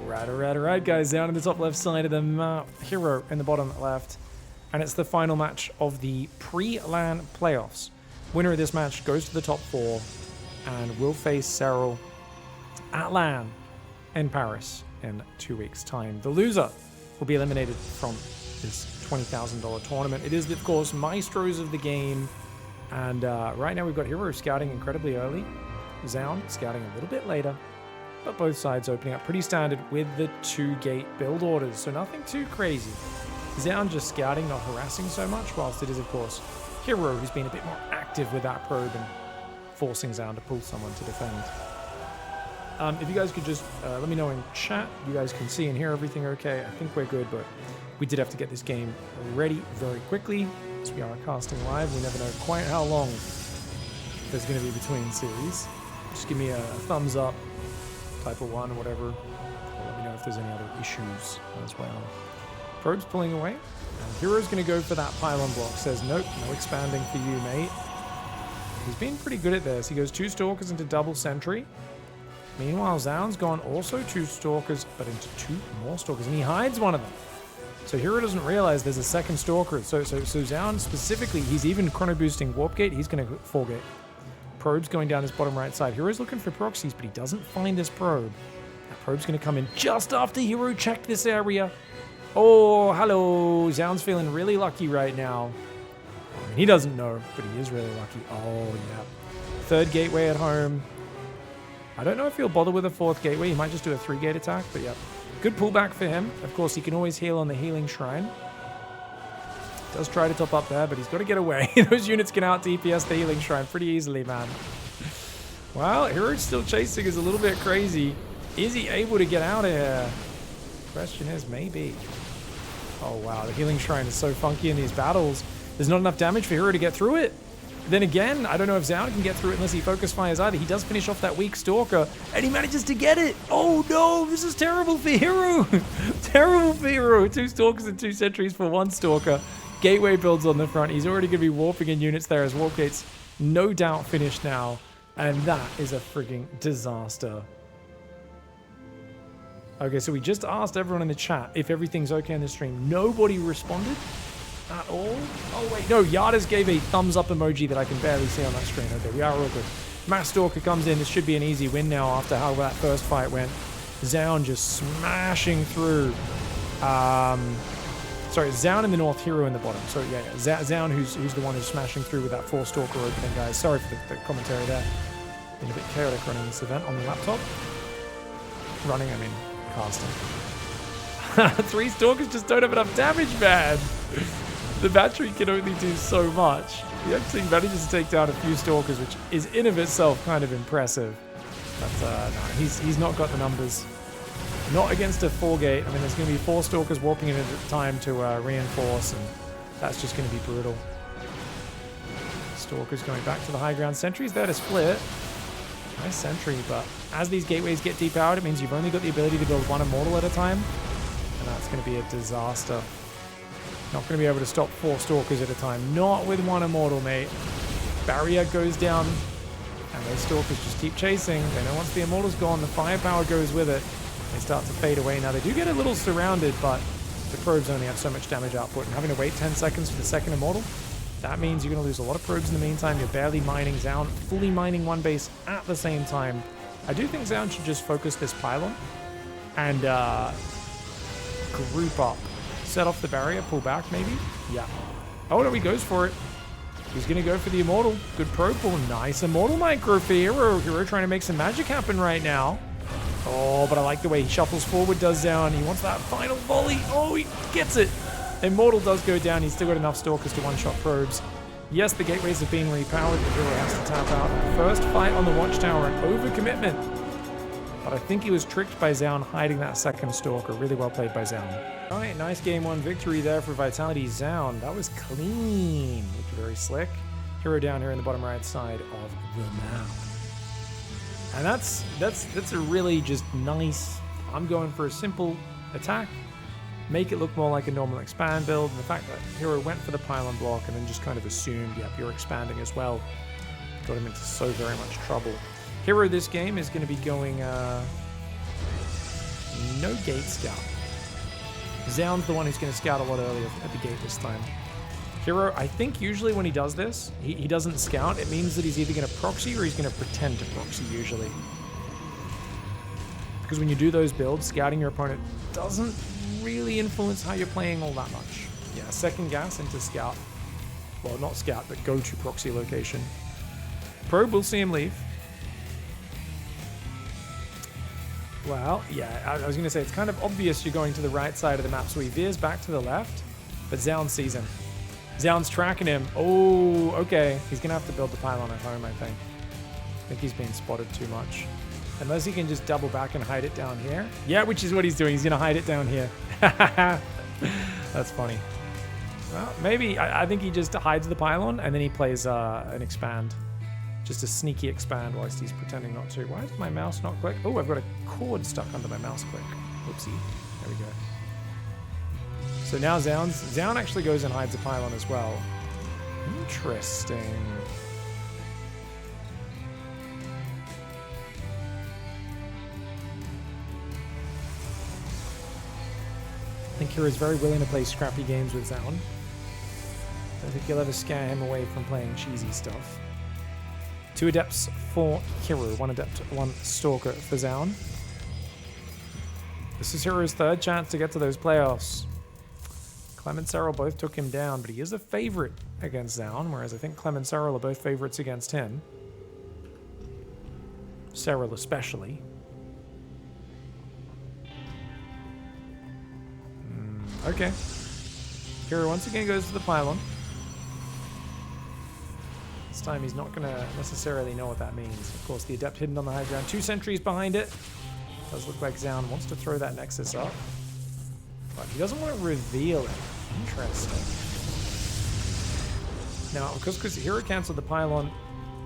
Alright, guys. Down in the top left side of the map. Hero in the bottom left. And it's the final match of the pre-LAN playoffs. Winner of this match goes to the top 4 and will face Cyril at LAN in Paris in 2 weeks' time. The loser will be eliminated from this $20,000 tournament. It is, of course, Maestros of the game. And right now we've got Hero scouting incredibly early. ZOUN scouting a little bit later. But both sides opening up pretty standard with the 2-gate build orders. So nothing too crazy. ZOUN just scouting, not harassing so much, whilst it is, of course, Hero who's been a bit more active with that probe and forcing ZOUN to pull someone to defend. If you guys could just let me know in chat, you guys can see and hear everything okay. I think we're good, but we did have to get this game ready very quickly. As we are casting live, we never know quite how long there's going to be between series. Just give me a thumbs up, type of 1 or whatever, or let me know if there's any other issues as well. Probe's pulling away, and Hero's going to go for that pylon block. Says, nope, no expanding for you, mate. He's been pretty good at this. He goes 2 Stalkers into double sentry. Meanwhile, ZOUN's gone also 2 Stalkers, but into 2 more Stalkers, and he hides one of them. So Hero doesn't realize there's a second Stalker. So ZOUN specifically, he's even chrono boosting Warp Gate. He's going to 4-gate. Probe's going down his bottom right side. Hero's looking for proxies, but he doesn't find this probe. That probe's going to come in just after Hero checked this area. Oh, hello. ZOUN's feeling really lucky right now. I mean, he doesn't know, but he is really lucky. Oh, yeah. 3rd gateway at home. I don't know if he'll bother with a 4th gateway. He might just do a 3-gate attack, but yeah. Good pullback for him. Of course, he can always heal on the healing shrine. Does try to top up there, but he's got to get away. Those units can out DPS the healing shrine pretty easily, man. Well, Hero's still chasing is a little bit crazy. Is he able to get out of here? Question is, maybe. Oh, wow. The healing shrine is so funky in these battles. There's not enough damage for Hero to get through it. Then again, I don't know if ZOUN can get through it unless he focus fires either. He does finish off that weak Stalker, and he manages to get it. Oh, no. This is terrible for Hero. Terrible for Hero. 2 Stalkers and 2 sentries for 1 Stalker. Gateway builds on the front. He's already going to be warping in units there as Warp Gate's no doubt finished now. And that is a frigging disaster. Okay, so we just asked everyone in the chat if everything's okay in the stream. Nobody responded at all. Oh, wait. No, Yarders gave a thumbs up emoji that I can barely see on that screen. Okay, we are all good. Mass Stalker comes in. This should be an easy win now after how that first fight went. ZOUN just smashing through. Sorry, ZOUN in the north, Hero in the bottom. So yeah, ZOUN who's the one who's smashing through with that 4 Stalker opening, guys. Sorry for the commentary there. Been a bit chaotic running this event on the laptop. Running, I mean, casting. 3 Stalkers just don't have enough damage, man. The battery can only do so much. He actually manages to take down a few Stalkers, which is in of itself kind of impressive. But no, he's not got the numbers. Not against a 4-gate. I mean, there's going to be 4 Stalkers warping in at a time to reinforce, and that's just going to be brutal. Stalkers going back to the high ground. Sentry's there to split. Nice sentry, but as these gateways get depowered, it means you've only got the ability to build 1 Immortal at a time, and that's going to be a disaster. Not going to be able to stop 4 Stalkers at a time. Not with 1 Immortal, mate. Barrier goes down, and those Stalkers just keep chasing. They know once the Immortal's gone, the firepower goes with it. They start to fade away. Now, they do get a little surrounded, but the probes only have so much damage output. And having to wait 10 seconds for the second Immortal, that means you're going to lose a lot of probes in the meantime. You're barely mining ZOUN, fully mining 1 base at the same time. I do think ZOUN should just focus this pylon and group up. Set off the barrier, pull back maybe? Yeah. Oh, no, he goes for it. He's going to go for the Immortal. Good probe pull. Nice Immortal micro for Hero. Hero trying to make some magic happen right now. Oh, but I like the way he shuffles forward, does ZOUN. He wants that final volley. Oh, he gets it. Immortal does go down. He's still got enough Stalkers to one-shot probes. Yes, the gateways have been repowered, but Hero has to tap out. First fight on the Watchtower, an overcommitment. But I think he was tricked by ZOUN hiding that second Stalker. Really well played by ZOUN. All right, nice game 1 victory there for Vitality ZOUN. That was clean. Looked very slick. Hero down here in the bottom right side of the map. And that's a really just nice, I'm going for a simple attack, make it look more like a normal expand build, and the fact that Hero went for the pylon block and then just kind of assumed, yep, you're expanding as well, got him into so very much trouble. Hero this game is going to be going no gate scout. ZOUN's the one who's going to scout a lot earlier at the gate this time. Hero, I think usually when he does this, he doesn't scout. It means that he's either going to proxy or he's going to pretend to proxy usually. Because when you do those builds, scouting your opponent doesn't really influence how you're playing all that much. Yeah, second gas into scout. Well, not scout, but go to proxy location. Probe, we'll see him leave. Well, yeah, I was going to say, it's kind of obvious you're going to the right side of the map, so he veers back to the left, but ZOUN sees him. ZOUN's tracking him. Oh, okay. He's going to have to build the pylon at home, I think. I think he's being spotted too much. Unless he can just double back and hide it down here. Yeah, which is what he's doing. He's going to hide it down here. That's funny. Well, maybe. I think he just hides the pylon, and then he plays an expand. Just a sneaky expand whilst he's pretending not to. Why does my mouse not click? Oh, I've got a cord stuck under my mouse click. Oopsie. There we go. So now ZOUN actually goes and hides a pylon as well. Interesting. I think Hero's very willing to play scrappy games with ZOUN. I don't think he'll ever scare him away from playing cheesy stuff. 2 adepts for Hero, 1 adept, 1 stalker for ZOUN. This is Hero's 3rd chance to get to those playoffs. Clem and Cyril both took him down, but he is a favorite against ZOUN, whereas I think Clem and Cyril are both favorites against him. Cyril especially. Okay. Hero once again goes to the pylon. This time he's not going to necessarily know what that means. Of course, the adept hidden on the high ground. 2 sentries behind it. Does look like ZOUN wants to throw that nexus up. But he doesn't want to reveal it. Interesting. Now, because Hero canceled the pylon...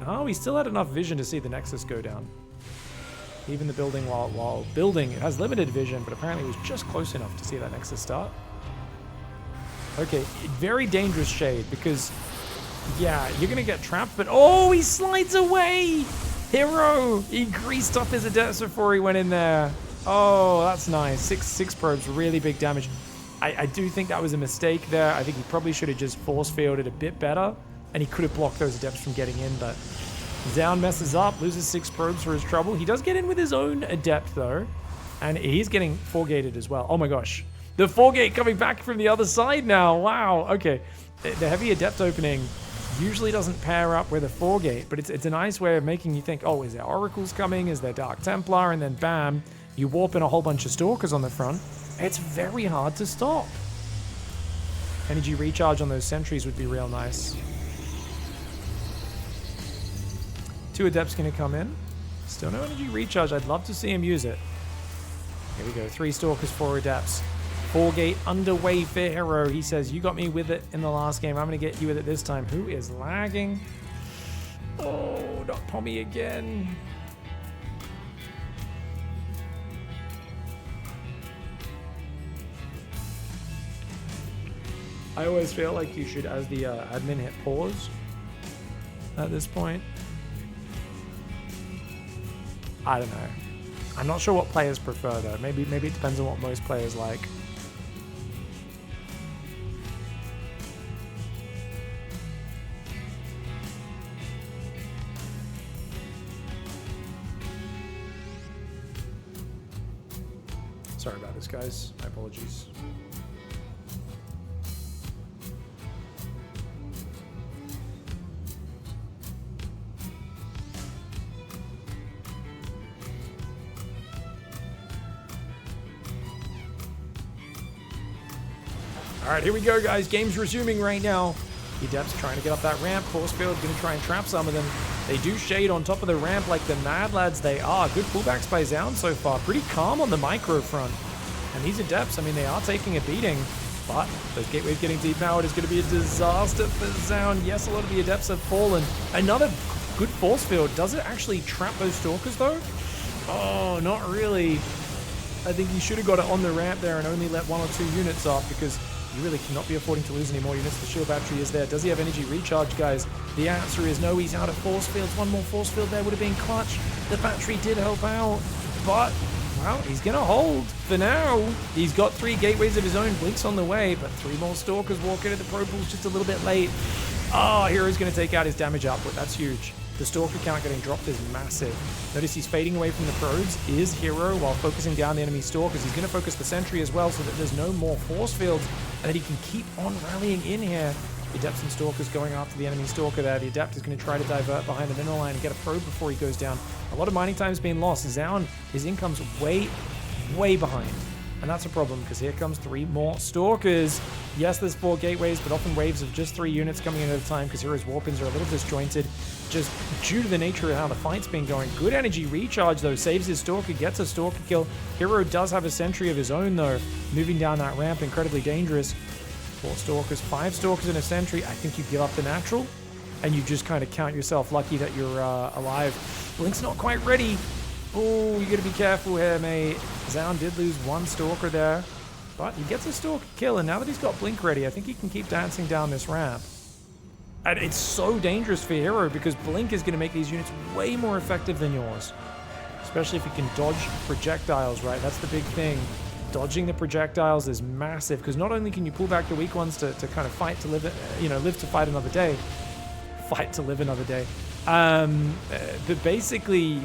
Oh, he still had enough vision to see the nexus go down. Even the building, while building, it has limited vision, but apparently it was just close enough to see that nexus start. Okay, very dangerous shade, because... Yeah, you're going to get trapped, but... Oh, he slides away! Hero! He greased up his adepts before he went in there. Oh, that's nice. Six probes, really big damage. I do think that was a mistake there. I think he probably should have just force fielded a bit better, and he could have blocked those adepts from getting in, but ZOUN messes up, loses 6 probes for his trouble. He does get in with his own adept, though, and he's getting 4-gated as well. Oh my gosh. The 4-gate coming back from the other side now. Wow. Okay. The heavy adept opening usually doesn't pair up with a 4-gate, but it's a nice way of making you think, oh, is there oracles coming? Is there Dark Templar? And then bam, you warp in a whole bunch of stalkers on the front. It's very hard to stop. Energy recharge on those sentries would be real nice. 2 adepts going to come in. Still no energy recharge. I'd love to see him use it. Here we go. 3 stalkers, 4 adepts. 4-gate underway for Hero. He says, you got me with it in the last game. I'm going to get you with it this time. Who is lagging? Oh, not Pommy again. I always feel like you should, as the admin, hit pause at this point. I don't know. I'm not sure what players prefer, though. Maybe it depends on what most players like. Sorry about this, guys. My apologies. All right, here we go, guys. Game's resuming right now. The adepts trying to get up that ramp. Force field going to try and trap some of them. They do shade on top of the ramp like the mad lads they are. Good pullbacks by ZOUN so far. Pretty calm on the micro front. And these adepts, I mean, they are taking a beating. But those gateways getting depowered is going to be a disaster for ZOUN. Yes, a lot of the adepts have fallen. Another good force field. Does it actually trap those stalkers, though? Oh, not really. I think he should have got it on the ramp there and only let 1 or 2 units off, because You really cannot be affording to lose any more units. The shield battery is there. Does he have energy recharge, guys? The answer is no. He's out of force fields. One more force field there would have been clutch. The battery did help out, but well, he's going to hold for now. He's got 3 gateways of his own. Blink's on the way, but 3 more Stalkers walk into the Pro Pool's just a little bit late. Oh, Hero's going to take out his damage output. That's huge. The Stalker count getting dropped is massive. Notice he's fading away from the probes. Is Hero while focusing down the enemy Stalkers. He's going to focus the Sentry as well so that there's no more force fields and that he can keep on rallying in here. The Adepts and Stalkers going after the enemy Stalker there. The Adept is going to try to divert behind the mineral line and get a probe before he goes down. A lot of mining time's being lost. ZOUN, his income's way behind. And that's a problem because here comes 3 more Stalkers. Yes, there's 4 gateways, but often waves of just 3 units coming in at a time because Hero's warp-ins are a little disjointed just due to the nature of how the fight's been going. Good energy recharge, though. Saves his Stalker, gets a Stalker kill. Hero does have a Sentry of his own, though. Moving down that ramp, incredibly dangerous. 4 Stalkers, 5 Stalkers and a Sentry. I think you give up the natural, and you just kind of count yourself lucky that you're alive. Blink's not quite ready. Oh, you got to be careful here, mate. ZOUN did lose 1 Stalker there, but he gets a Stalker kill, and now that he's got Blink ready, I think he can keep dancing down this ramp. And it's so dangerous for Hero because Blink is going to make these units way more effective than yours, especially if you can dodge projectiles, right? That's the big thing. Dodging the projectiles is massive because not only can you pull back the weak ones to kind of fight to live, live to fight another day. Fight to live another day. But basically,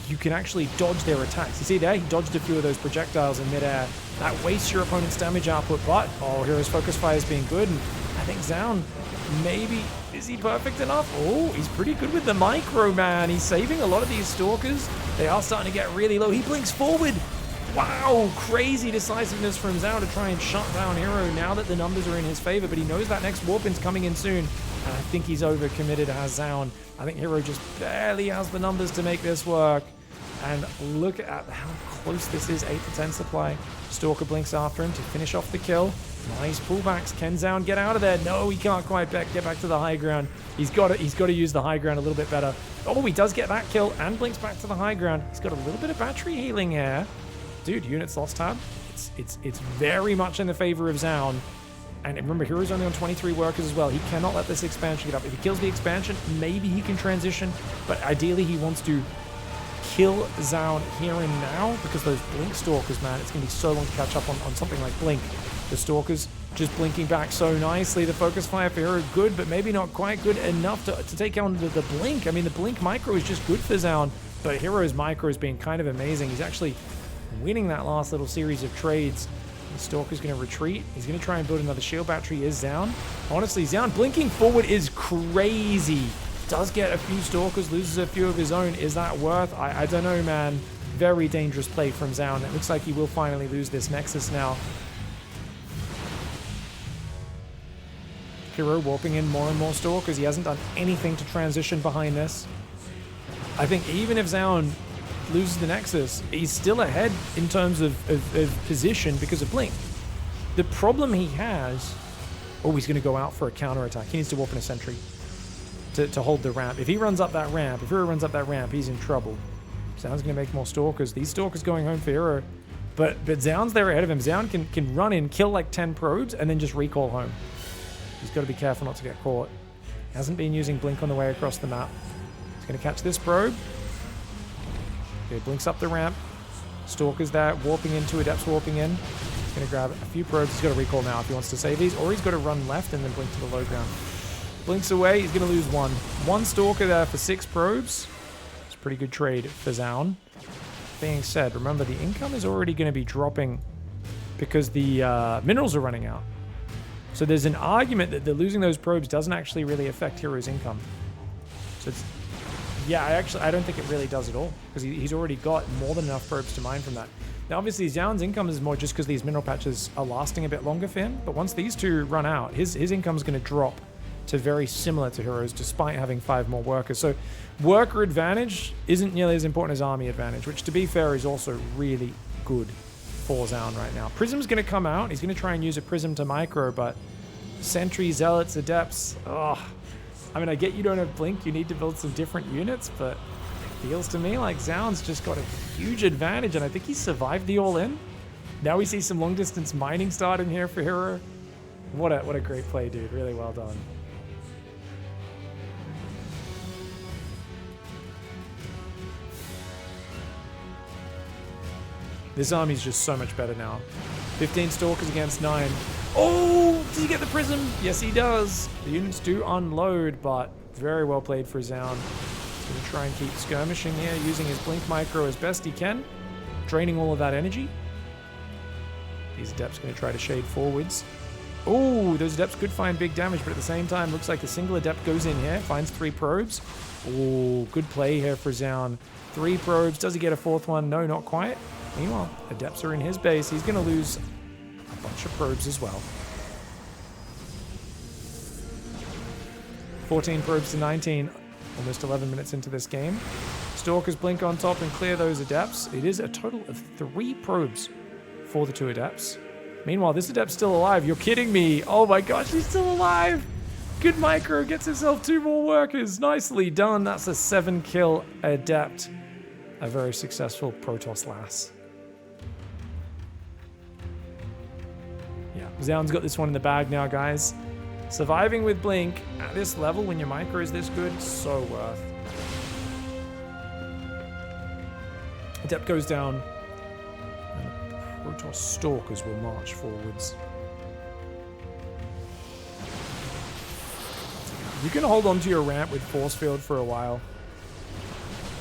you can actually dodge their attacks. You see there, he dodged a few of those projectiles in midair. That wastes your opponent's damage output, but, oh, Hero's focus fire is being good, and I think ZOUN, maybe, is he perfect enough? Oh, he's pretty good with the micro, man. He's saving a lot of these Stalkers. They are starting to get really low. He blinks forward. Wow, crazy decisiveness from ZOUN to try and shut down Hero now that the numbers are in his favor, but he knows that next warp-in's coming in soon, and I think he's overcommitted as ZOUN. I think Hero just barely has the numbers to make this work. And look at how close this is, 8 to 10 supply. Stalker blinks after him to finish off the kill. Nice pullbacks. Can ZOUN get out of there? No, he can't quite get back to the high ground. He's got to use the high ground a little bit better. Oh, he does get that kill and blinks back to the high ground. He's got a little bit of battery healing here. Dude, units lost tab. It's very much in the favor of ZOUN. And remember, Hero's only on 23 workers as well. He cannot let this expansion get up. If he kills the expansion, maybe he can transition. But ideally, he wants to kill ZOUN here and now because those Blink Stalkers, man, it's going to be so long to catch up on something like Blink. The Stalkers just blinking back so nicely. The focus fire for Hero good, but maybe not quite good enough to take on the Blink. I mean, the Blink micro is just good for ZOUN, but Hero's micro has been kind of amazing. He's actually winning that last little series of trades. The Stalker's going to retreat. He's going to try and build another shield battery. Is ZOUN. Honestly, ZOUN blinking forward is crazy. Does get a few Stalkers, loses a few of his own. Is that worth? I don't know, man. Very dangerous play from ZOUN. It looks like he will finally lose this Nexus now. Hero warping in more and more Stalkers. He hasn't done anything to transition behind this. I think even if ZOUN loses the Nexus, he's still ahead in terms of position because of Blink. The problem he has... Oh, he's going to go out for a counterattack. He needs to warp in a Sentry to hold the ramp. If he runs up that ramp, if Hero runs up that ramp, he's in trouble. ZOUN's going to make more Stalkers. These Stalkers going home for Hero. But ZOUN's there ahead of him. ZOUN can run in, kill like 10 probes, and then just recall home. He's got to be careful not to get caught. Hasn't been using Blink on the way across the map. He's going to catch this probe. Okay, blinks up the ramp. Stalker's there, warping into, Adept's warping in. He's going to grab a few probes. He's got to recall now if he wants to save these, or he's got to run left and then blink to the low ground. Blinks away, he's going to lose one. One Stalker there for 6 probes. It's a pretty good trade for ZOUN. Being said, remember the income is already going to be dropping because the minerals are running out. So there's an argument that losing those probes doesn't actually really affect Hero's income. So it's... Yeah, I don't think it really does at all, because he's already got more than enough probes to mine from that. Now, obviously, ZOUN's income is more just because these mineral patches are lasting a bit longer for him, but once these two run out, his income is going to drop to very similar to Hero's, despite having 5 more workers. So worker advantage isn't nearly as important as army advantage, which, to be fair, is also really good for ZOUN right now. Prism's going to come out. He's going to try and use a Prism to micro, but Sentry, Zealots, Adepts, I mean, I get you don't have Blink, you need to build some different units, but it feels to me like ZOUN's just got a huge advantage, and I think he survived the all-in. Now we see some long-distance mining starting here for Hero. What a great play, dude. Really well done. This army's just so much better now. 15 Stalkers against 9. Oh, does he get the Prism? Yes, he does. The units do unload, but very well played for ZOUN. He's going to try and keep skirmishing here, using his Blink Micro as best he can, draining all of that energy. These Adepts going to try to shade forwards. Oh, those Adepts could find big damage, but at the same time, looks like a single Adept goes in here, finds 3 probes. Oh, good play here for ZOUN. 3 probes. Does he get a 4th one? No, not quite. Meanwhile, Adepts are in his base. He's going to lose a bunch of probes as well. 14 probes to 19. Almost 11 minutes into this game. Stalkers blink on top and clear those Adepts. It is a total of 3 probes for the 2 Adepts. Meanwhile, this Adept's still alive. You're kidding me. Oh my gosh, he's still alive. Good micro. Gets himself 2 more workers. Nicely done. That's a 7-kill Adept. A very successful Protoss Lass. Yeah, ZOUN's got this one in the bag now, guys. Surviving with Blink at this level when your micro is this good, so worth. Adept goes down. And Protoss Stalkers will march forwards. You can hold on to your ramp with Force Field for a while.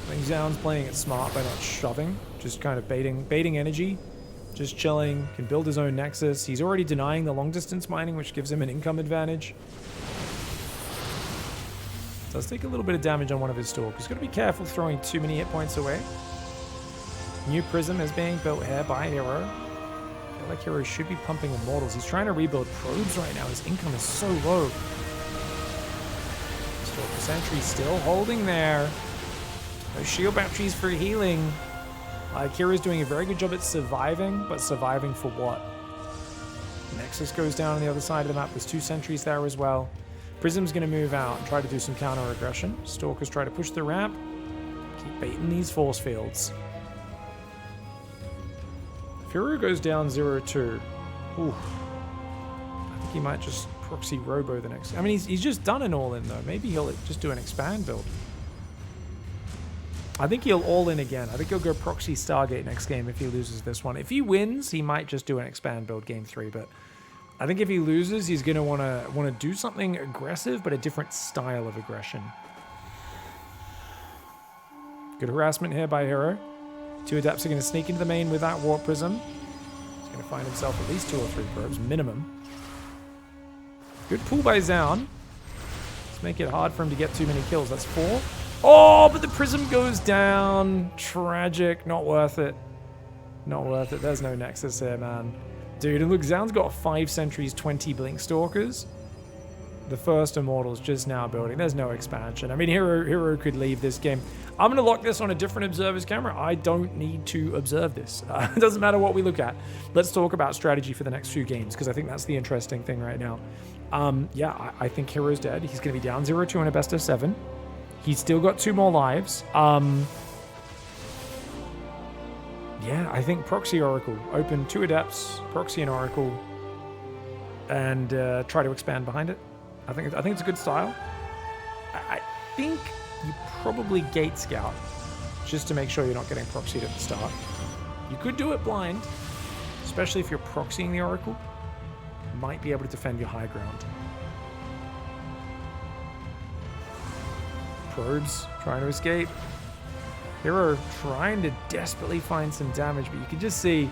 I think ZOUN's playing it smart by not shoving, just kind of baiting energy, just chilling, can build his own Nexus. He's already denying the long distance mining, which gives him an income advantage. Does take a little bit of damage on one of his Stalkers. Got to be careful throwing too many hit points away. New Prism is being built here by Hero. I feel like Hero should be pumping Immortals. He's trying to rebuild probes right now. His income is so low. Stalker Sentry still holding there. No shield batteries for healing. Kira's doing a very good job at surviving, but surviving for what? Nexus goes down on the other side of the map. There's 2 sentries there as well. Prism's going to move out and try to do some counter aggression. Stalkers try to push the ramp. Keep baiting these force fields. Firu goes down 0-2. Ooh. I think he might just proxy Robo the next. I mean, he's just done an all-in though. Maybe he'll just do an expand build. I think he'll all-in again. I think he'll go proxy Stargate next game if he loses this one. If he wins, he might just do an expand build game 3, but I think if he loses, he's going to want to do something aggressive, but a different style of aggression. Good harassment here by Hero. 2 Adepts are going to sneak into the main with that Warp Prism. He's going to find himself at least 2 or 3 probes, minimum. Good pull by ZOUN. Let's make it hard for him to get too many kills. That's 4. Oh, but the Prism goes down. Tragic. Not worth it. Not worth it. There's no Nexus here, man. Dude, and look, ZOUN's got 5 sentries, 20 Blink Stalkers. The first Immortal's just now building. There's no expansion. I mean, Hero could leave this game. I'm going to lock this on a different observer's camera. I don't need to observe this. It doesn't matter what we look at. Let's talk about strategy for the next few games, because I think that's the interesting thing right now. Yeah, I think Hero's dead. He's going to be down 0-2 in a best of 7. He's still got 2 more lives. Yeah, I think Proxy Oracle. Open 2 Adepts, Proxy and Oracle, and try to expand behind it. I think it's a good style. I think you probably Gate Scout, just to make sure you're not getting proxied at the start. You could do it blind, especially if you're proxying the Oracle. You might be able to defend your high ground. Probes trying to escape. Hero trying to desperately find some damage, but you can just see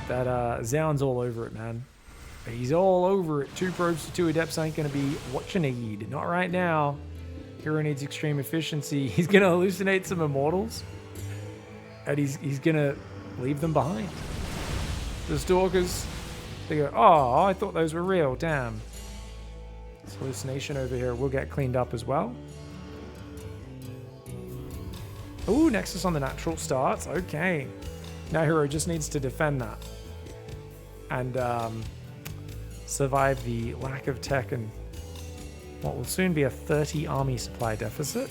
that ZOUN's all over it, man. He's all over it. 2 probes to 2 Adepts ain't going to be what you need. Not right now. Hero needs extreme efficiency. He's going to hallucinate some Immortals, and he's going to leave them behind. The Stalkers, they go, oh, I thought those were real. Damn. This hallucination over here will get cleaned up as well. Ooh, Nexus on the natural starts. Okay. Now Hero just needs to defend that. And survive the lack of tech and what will soon be a 30 army supply deficit.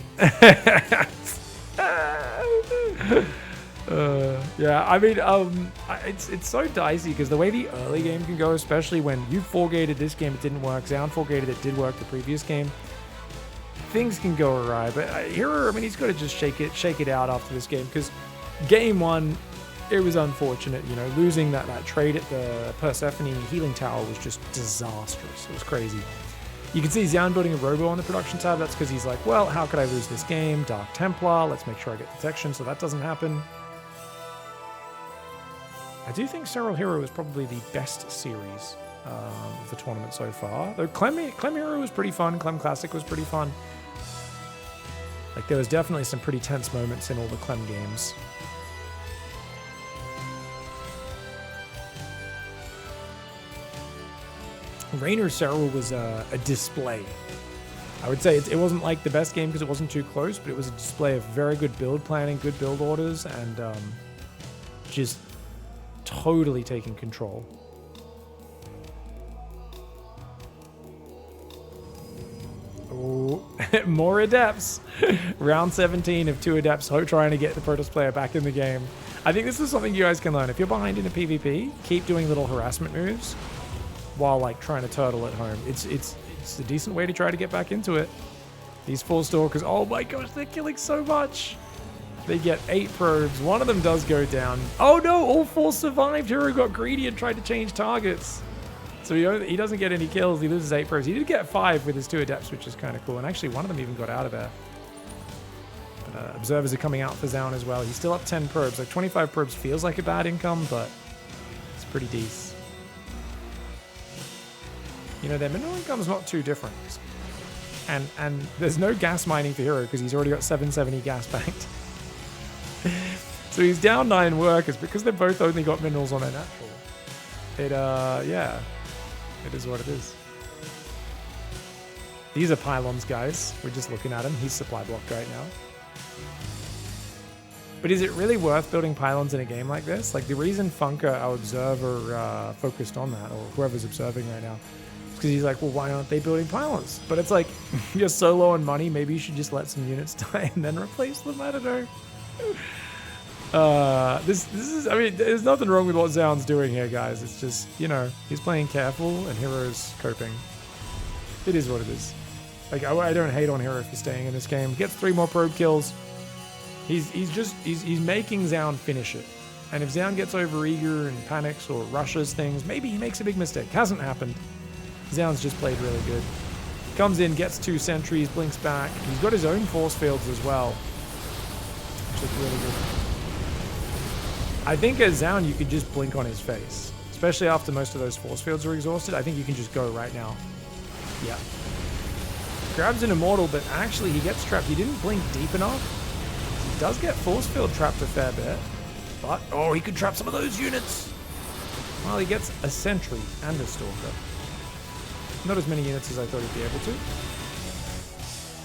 Yeah, Yeah, I mean, it's so dicey because the way the early game can go, especially when you 4-gated this game, it didn't work. ZOUN 4-gated it did work the previous game. Things can go awry, but Hero, I mean, he's got to just shake it out after this game because game one, it was unfortunate. You know, losing that trade at the Persephone healing tower was just disastrous. It was crazy. You can see ZOUN building a robo on the production tab. That's because he's like, well, how could I lose this game? Dark Templar. Let's make sure I get detection so that doesn't happen. I do think Sterile Hero is probably the best series of the tournament so far. Though Clem Hero was pretty fun. Clem Classic was pretty fun. Like, there was definitely some pretty tense moments in all the Clem games. Rainer Serral was a display. I would say it wasn't like the best game because it wasn't too close, but it was a display of very good build planning, good build orders, and just totally taking control. Oh, more adepts. Round 17 of 2 adepts trying to get the Protoss player back in the game. I think this is something you guys can learn. If you're behind in a PvP, keep doing little harassment moves while like trying to turtle at home. It's a decent way to try to get back into it. These 4 stalkers, oh my gosh, they're killing so much. They get 8 probes. One of them does go down. Oh no, all 4 survived. Hero got greedy and tried to change targets. So he doesn't get any kills. He loses 8 probes. He did get 5 with his 2 adepts, which is kind of cool. And actually, one of them even got out of there. But observers are coming out for ZOUN as well. He's still up 10 probes. Like 25 probes feels like a bad income, but it's pretty decent. You know, their mineral income's not too different. And there's no gas mining for Hero because he's already got 770 gas banked. So he's down 9 workers because they both only got minerals on their natural. Yeah, it is what it is. These are pylons, guys. We're just looking at him. He's supply blocked right now. But is it really worth building pylons in a game like this? Like, the reason Funker, our observer, focused on that, or whoever's observing right now, is because he's like, well, why aren't they building pylons? But it's like, you're so low on money, maybe you should just let some units die and then replace them. I don't know. This is, I mean, there's nothing wrong with what ZOUN's doing here, guys. It's just, you know, he's playing careful and Hero's coping. It is what it is. Like, I don't hate on Hero for staying in this game. Gets 3 more probe kills. He's making ZOUN finish it. And if ZOUN gets overeager and panics or rushes things, maybe he makes a big mistake. Hasn't happened. ZOUN's just played really good. Comes in, gets 2 sentries, blinks back. He's got his own force fields as well, which is really good. I think as ZOUN, you could just blink on his face, especially after most of those force fields are exhausted. I think you can just go right now. Yeah. Grabs an immortal, but actually he gets trapped. He didn't blink deep enough. He does get force field trapped a fair bit, but oh, he could trap some of those units. Well, he gets a sentry and a stalker. Not as many units as I thought he'd be able to.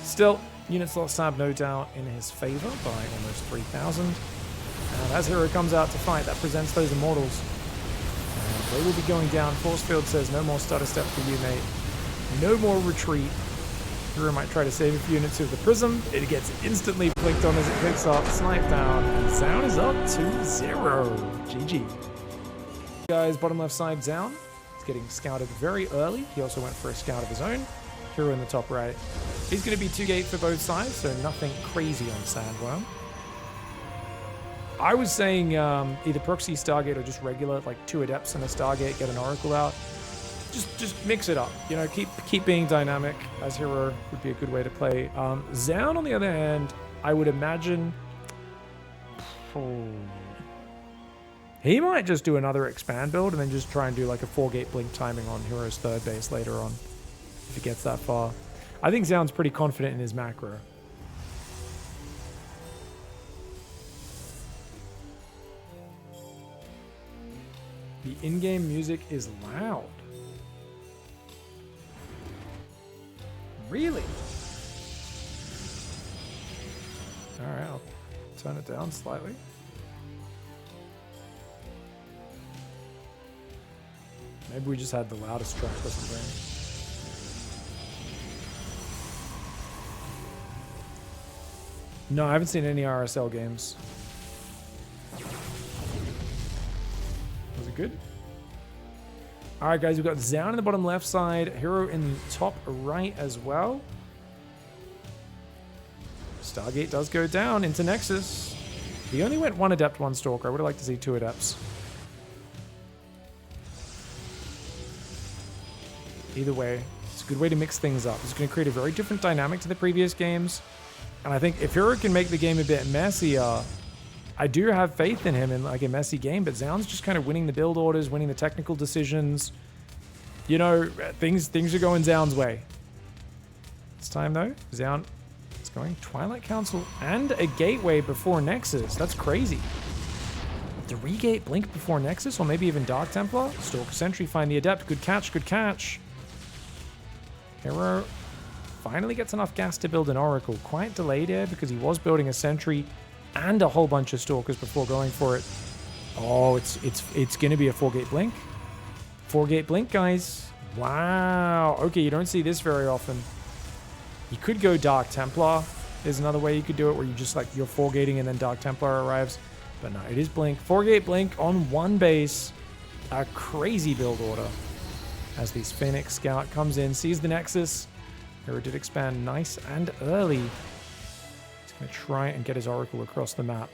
Still, unit slot stab no doubt in his favor by almost 3,000. And as Hero comes out to fight, that presents those immortals. And they will be going down. Force field says no more stutter step for you, mate. No more retreat. Hero might try to save a few units with the prism. It gets instantly blinked on as it picks up. Snipe down. And ZOUN is up 2-0. GG. Guys, bottom left side, ZOUN. Getting scouted very early. He also went for a scout of his own. Hero in the top right. He's going to be 2-gate for both sides, so nothing crazy on Sandworm. I was saying either proxy Stargate or just regular, like 2 adepts and a Stargate, get an Oracle out. Just mix it up. You know, keep being dynamic as Hero would be a good way to play. ZOUN, on the other hand, I would imagine... he might just do another expand build and then just try and do like a 4-gate blink timing on Hero's 3rd base later on, if he gets that far. I think ZOUN's pretty confident in his macro. The in-game music is loud. Really? Alright, I'll turn it down slightly. Maybe we just had the loudest track or something. No, I haven't seen any RSL games. good. All right, guys, we've got ZOUN in the bottom left side, Hero in the top right as well. Stargate does go down into Nexus. He only went 1 Adept, 1 Stalker. I would have liked to see 2 Adepts. Either way, it's a good way to mix things up. It's going to create a very different dynamic to the previous games. And I think if Hero can make the game a bit messier, I do have faith in him in like a messy game, but ZOUN's just kind of winning the build orders, winning the technical decisions. You know, things are going ZOUN's way. This time though, ZOUN is going Twilight Council and a Gateway before Nexus. That's crazy. 3 Gate Blink before Nexus, or maybe even Dark Templar. Stalker Sentry, find the Adept. Good catch, good catch. Hero finally gets enough gas to build an Oracle. Quite delayed here because he was building a Sentry and a whole bunch of Stalkers before going for it. Oh, it's going to be a 4-Gate Blink. 4-Gate Blink, guys. Wow. Okay, you don't see this very often. You could go Dark Templar. There's another way you could do it where you just like you're 4-gating and then Dark Templar arrives. But no, it is Blink. 4-Gate Blink on 1 base. A crazy build order. As the Phoenix Scout comes in, sees the Nexus. Hero did expand nice and early. He's going to try and get his Oracle across the map.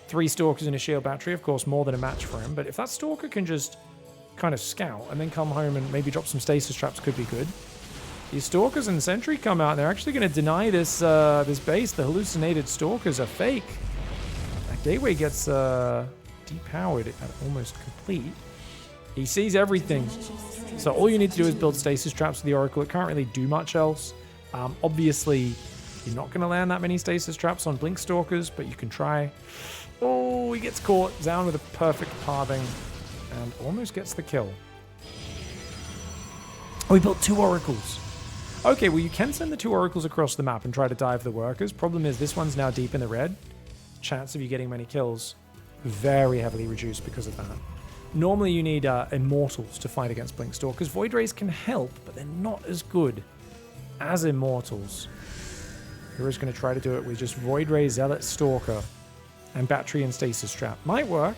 3 Stalkers and a Shield Battery, of course, more than a match for him. But if that Stalker can just kind of scout and then come home and maybe drop some Stasis Traps, could be good. These Stalkers and Sentry come out, and they're actually going to deny this this base. The hallucinated Stalkers are fake. That Gateway gets depowered at almost complete. He sees everything. So all you need to do is build Stasis Traps with the Oracle. It can't really do much else. Obviously, you're not going to land that many Stasis Traps on Blink Stalkers, but you can try. Oh, he gets caught. ZOUN with a perfect pathing and almost gets the kill. Oh, he built 2 Oracles. Okay, well, you can send the 2 Oracles across the map and try to dive the workers. Problem is, this one's now deep in the red. Chance of you getting many kills very heavily reduced because of that. Normally, you need Immortals to fight against Blink Stalkers. Void Rays can help, but they're not as good as Immortals. Hero's going to try to do it with just Void Ray, Zealot, Stalker, and Battery and Stasis Trap. Might work,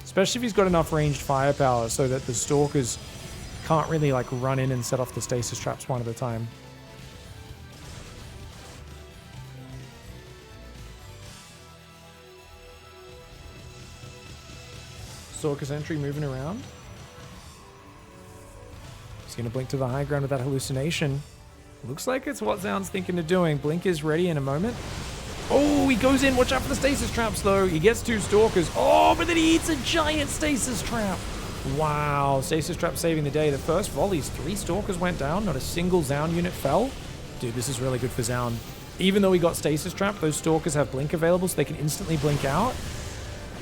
especially if he's got enough ranged firepower so that the Stalkers can't really like run in and set off the Stasis Traps one at a time. Stalker Sentry moving around. He's going to blink to the high ground with that hallucination. Looks like it's what ZOUN's thinking of doing. Blink is ready in a moment. Oh, he goes in. Watch out for the Stasis Traps, though. He gets 2 Stalkers. Oh, but then he eats a giant Stasis Trap. Wow. Stasis Trap saving the day. The first volleys, 3 Stalkers went down. Not a single ZOUN unit fell. Dude, this is really good for ZOUN. Even though he got Stasis Trap, those Stalkers have Blink available, so they can instantly blink out.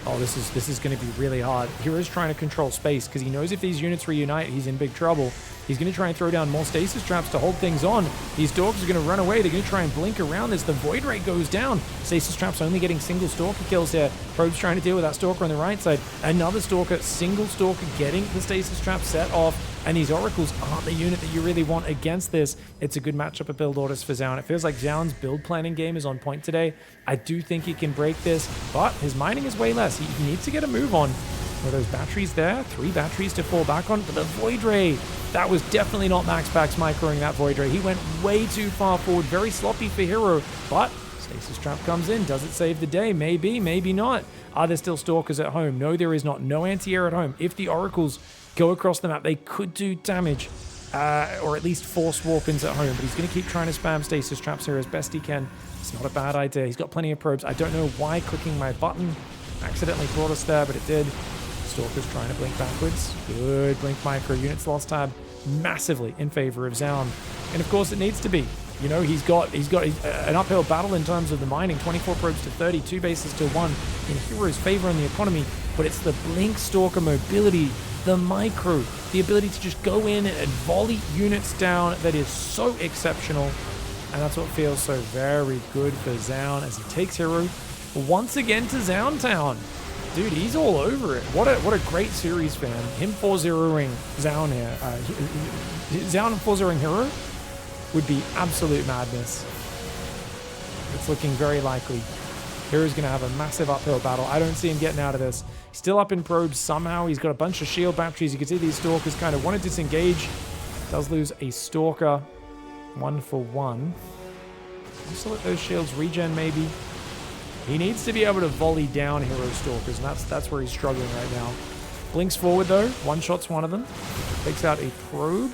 Oh, this is going to be really hard. Hero's trying to control space because he knows if these units reunite, he's in big trouble. He's going to try and throw down more Stasis Traps to hold things on. These Stalkers are going to run away. They're going to try and blink around this. The Void Ray goes down. Stasis Traps only getting single Stalker kills here. Probe's trying to deal with that Stalker on the right side. Another Stalker, single Stalker getting the Stasis Trap set off. And these Oracles aren't the unit that you really want against this. It's a good matchup of build orders for ZOUN. It feels like ZOUN's build planning game is on point today. I do think he can break this, but his mining is way less. He needs to get a move on. Are those batteries there? 3 batteries to fall back on. But the Void Ray, that was definitely not Max Pax microing that Void Ray. He went way too far forward. Very sloppy for Hero, but Stasis Trap comes in. Does it save the day? Maybe, maybe not. Are there still Stalkers at home? No, there is not. No anti-air at home. If the Oracles go across the map, they could do damage, or at least force warp-ins at home, but he's going to keep trying to spam Stasis Traps here as best he can. It's not a bad idea. He's got plenty of probes. I don't know why clicking my button accidentally brought us there, but it did. Stalker's trying to blink backwards. Good blink micro. Units lost tab massively in favor of ZOUN. And of course it needs to be. You know, he's got an uphill battle in terms of the mining. 24 probes to 30, 2 bases to 1 in Hero's favor on the economy, but it's the blink Stalker mobility, the micro, the ability to just go in and volley units down that is so exceptional. And that's what feels so very good for ZOUN as he takes Hero once again to ZOUN Town. Dude, he's all over it. What a great series fan. Him 4-0ing ZOUN here. ZOUN 4-0ing Hero would be absolute madness. It's looking very likely. Hero's going to have a massive uphill battle. I don't see him getting out of this. He's still up in probes somehow. He's got a bunch of shield batteries. You can see these Stalkers kind of want to disengage. Does lose a Stalker. 1 for 1. Also let those shields regen maybe. He needs to be able to volley down Hero Stalkers, and that's where he's struggling right now. Blinks forward though. One-shots one of them. Takes out a probe.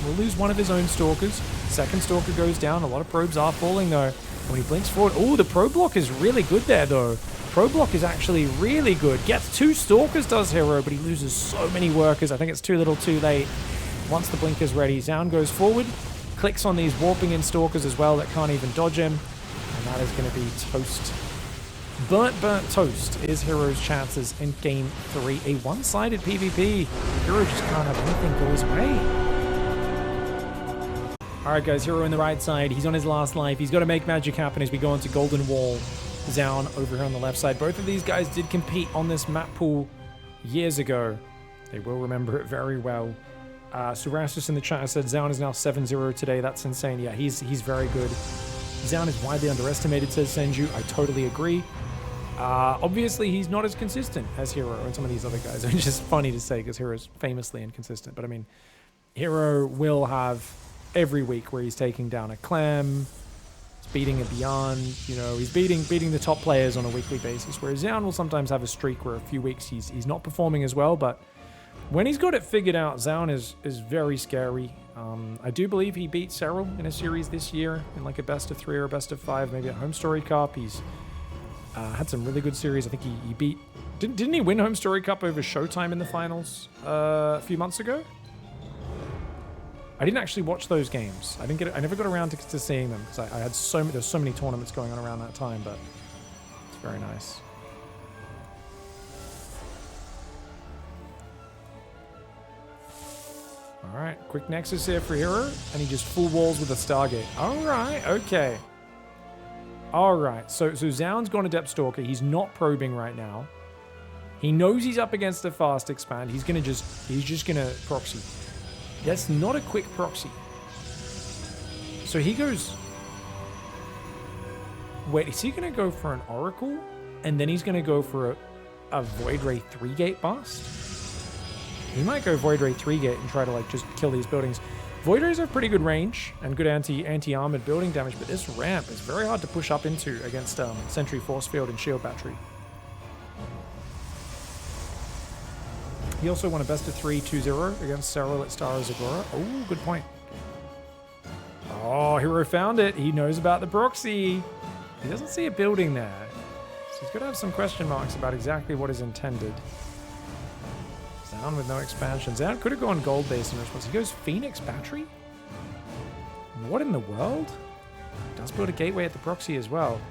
Will lose one of his own Stalkers. Second Stalker goes down. A lot of probes are falling though. When he blinks forward, oh, the probe block is really good there though. Probe block is actually really good. Gets 2 Stalkers, does Hero, but he loses so many workers. I think it's too little too late. Once the blink is ready, ZOUN goes forward, clicks on these warping in Stalkers as well that can't even dodge him, and that is going to be toast. Burnt toast is Hero's chances in Game 3. A one-sided PvP. Hero just can't have anything go his way. Alright guys, Hero on the right side. He's on his last life. He's got to make magic happen as we go into Golden Wall. ZOUN over here on the left side. Both of these guys did compete on this map pool years ago. They will remember it very well. Surastus in the chat said ZOUN is now 7-0 today. That's insane. Yeah, he's very good. ZOUN is widely underestimated, says Senju. I totally agree. Obviously, he's not as consistent as Hero and some of these other guys. It's just funny to say because Hero's famously inconsistent. But I mean, Hero will have every week where he's taking down a Clem, he's beating a Beyond, you know, he's beating the top players on a weekly basis, whereas ZOUN will sometimes have a streak where a few weeks he's not performing as well, but when he's got it figured out, ZOUN is very scary. I do believe he beat Cyril in a series this year in like a best of 3 or a best of 5, maybe at Home Story Cup. He's had some really good series. I think he beat... Didn't he win Home Story Cup over Showtime in the finals a few months ago? I didn't actually watch those games. I never got around to seeing them because I had there's so many tournaments going on around that time, but it's very nice. All right, quick Nexus here for Hero, and he just full walls with a Stargate. All right, okay. All right, so ZOUN's gone Adept Stalker. He's not probing right now. He knows he's up against a fast expand. He's just gonna proxy. That's not a quick proxy. So he goes... Wait, is he going to go for an Oracle? And then he's going to go for a Void Ray 3-gate bust? He might go Void Ray 3-gate and try to like just kill these buildings. Void Rays have pretty good range and good anti-armored building damage, but this ramp is very hard to push up into against Sentry Force Field and Shield Battery. He also won a best of 3 2-0 against Cyril at Star Zagora. Oh, good point. Oh, Hero found it. He knows about the proxy. He doesn't see a building there. So he's got to have some question marks about exactly what is intended. ZOUN with no expansion. ZOUN could have gone gold base in response. He goes Phoenix Battery? What in the world? Does build a gateway at the proxy as well.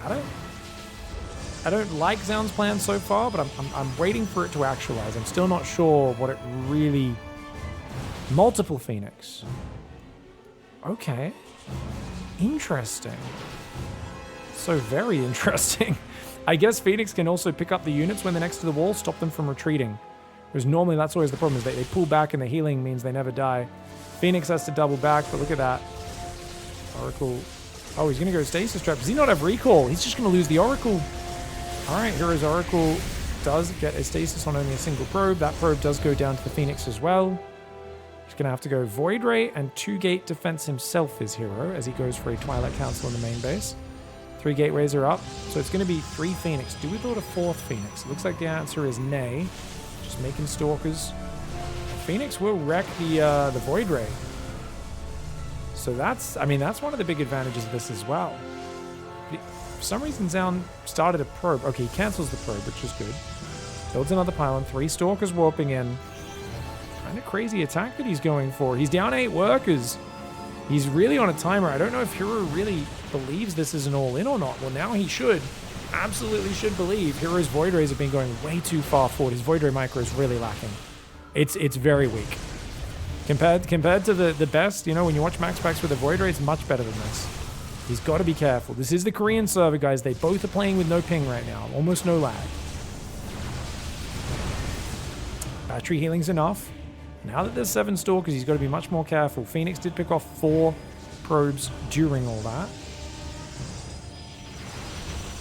I don't like ZOUN's plan so far, but I'm waiting for it to actualize. I'm still not sure what it really... Multiple Phoenix. Okay. Interesting. So very interesting. I guess Phoenix can also pick up the units when they're next to the wall, stop them from retreating. Because normally that's always the problem, is they pull back and the healing means they never die. Phoenix has to double back, but look at that. Oracle. Oh, he's going to go Stasis Trap. Does he not have recall? He's just going to lose the Oracle. Alright, Hero's Oracle does get a stasis on only a single probe. That probe does go down to the Phoenix as well. He's going to have to go Void Ray and 2-gate defense himself is Hero as he goes for a Twilight Council in the main base. 3 gateways are up, so it's going to be 3 Phoenix. Do we build a 4th Phoenix? It looks like the answer is nay. Just making Stalkers. Phoenix will wreck the Void Ray. So that's one of the big advantages of this as well. For some reason, ZOUN started a probe. Okay, he cancels the probe, which is good. Builds another pylon. 3 Stalkers warping in. Kind of crazy attack that he's going for. He's down 8 workers. He's really on a timer. I don't know if Hero really believes this is an all-in or not. Well, now he should. Absolutely should believe. Hero's Void Rays have been going way too far forward. His Void Ray micro is really lacking. It's very weak. Compared to the best, you know, when you watch Max Packs with a Void Ray, it's much better than this. He's got to be careful. This is the Korean server, guys. They both are playing with no ping right now. Almost no lag. Battery healing's enough. Now that there's 7 Stalkers, he's got to be much more careful. Phoenix did pick off 4 probes during all that.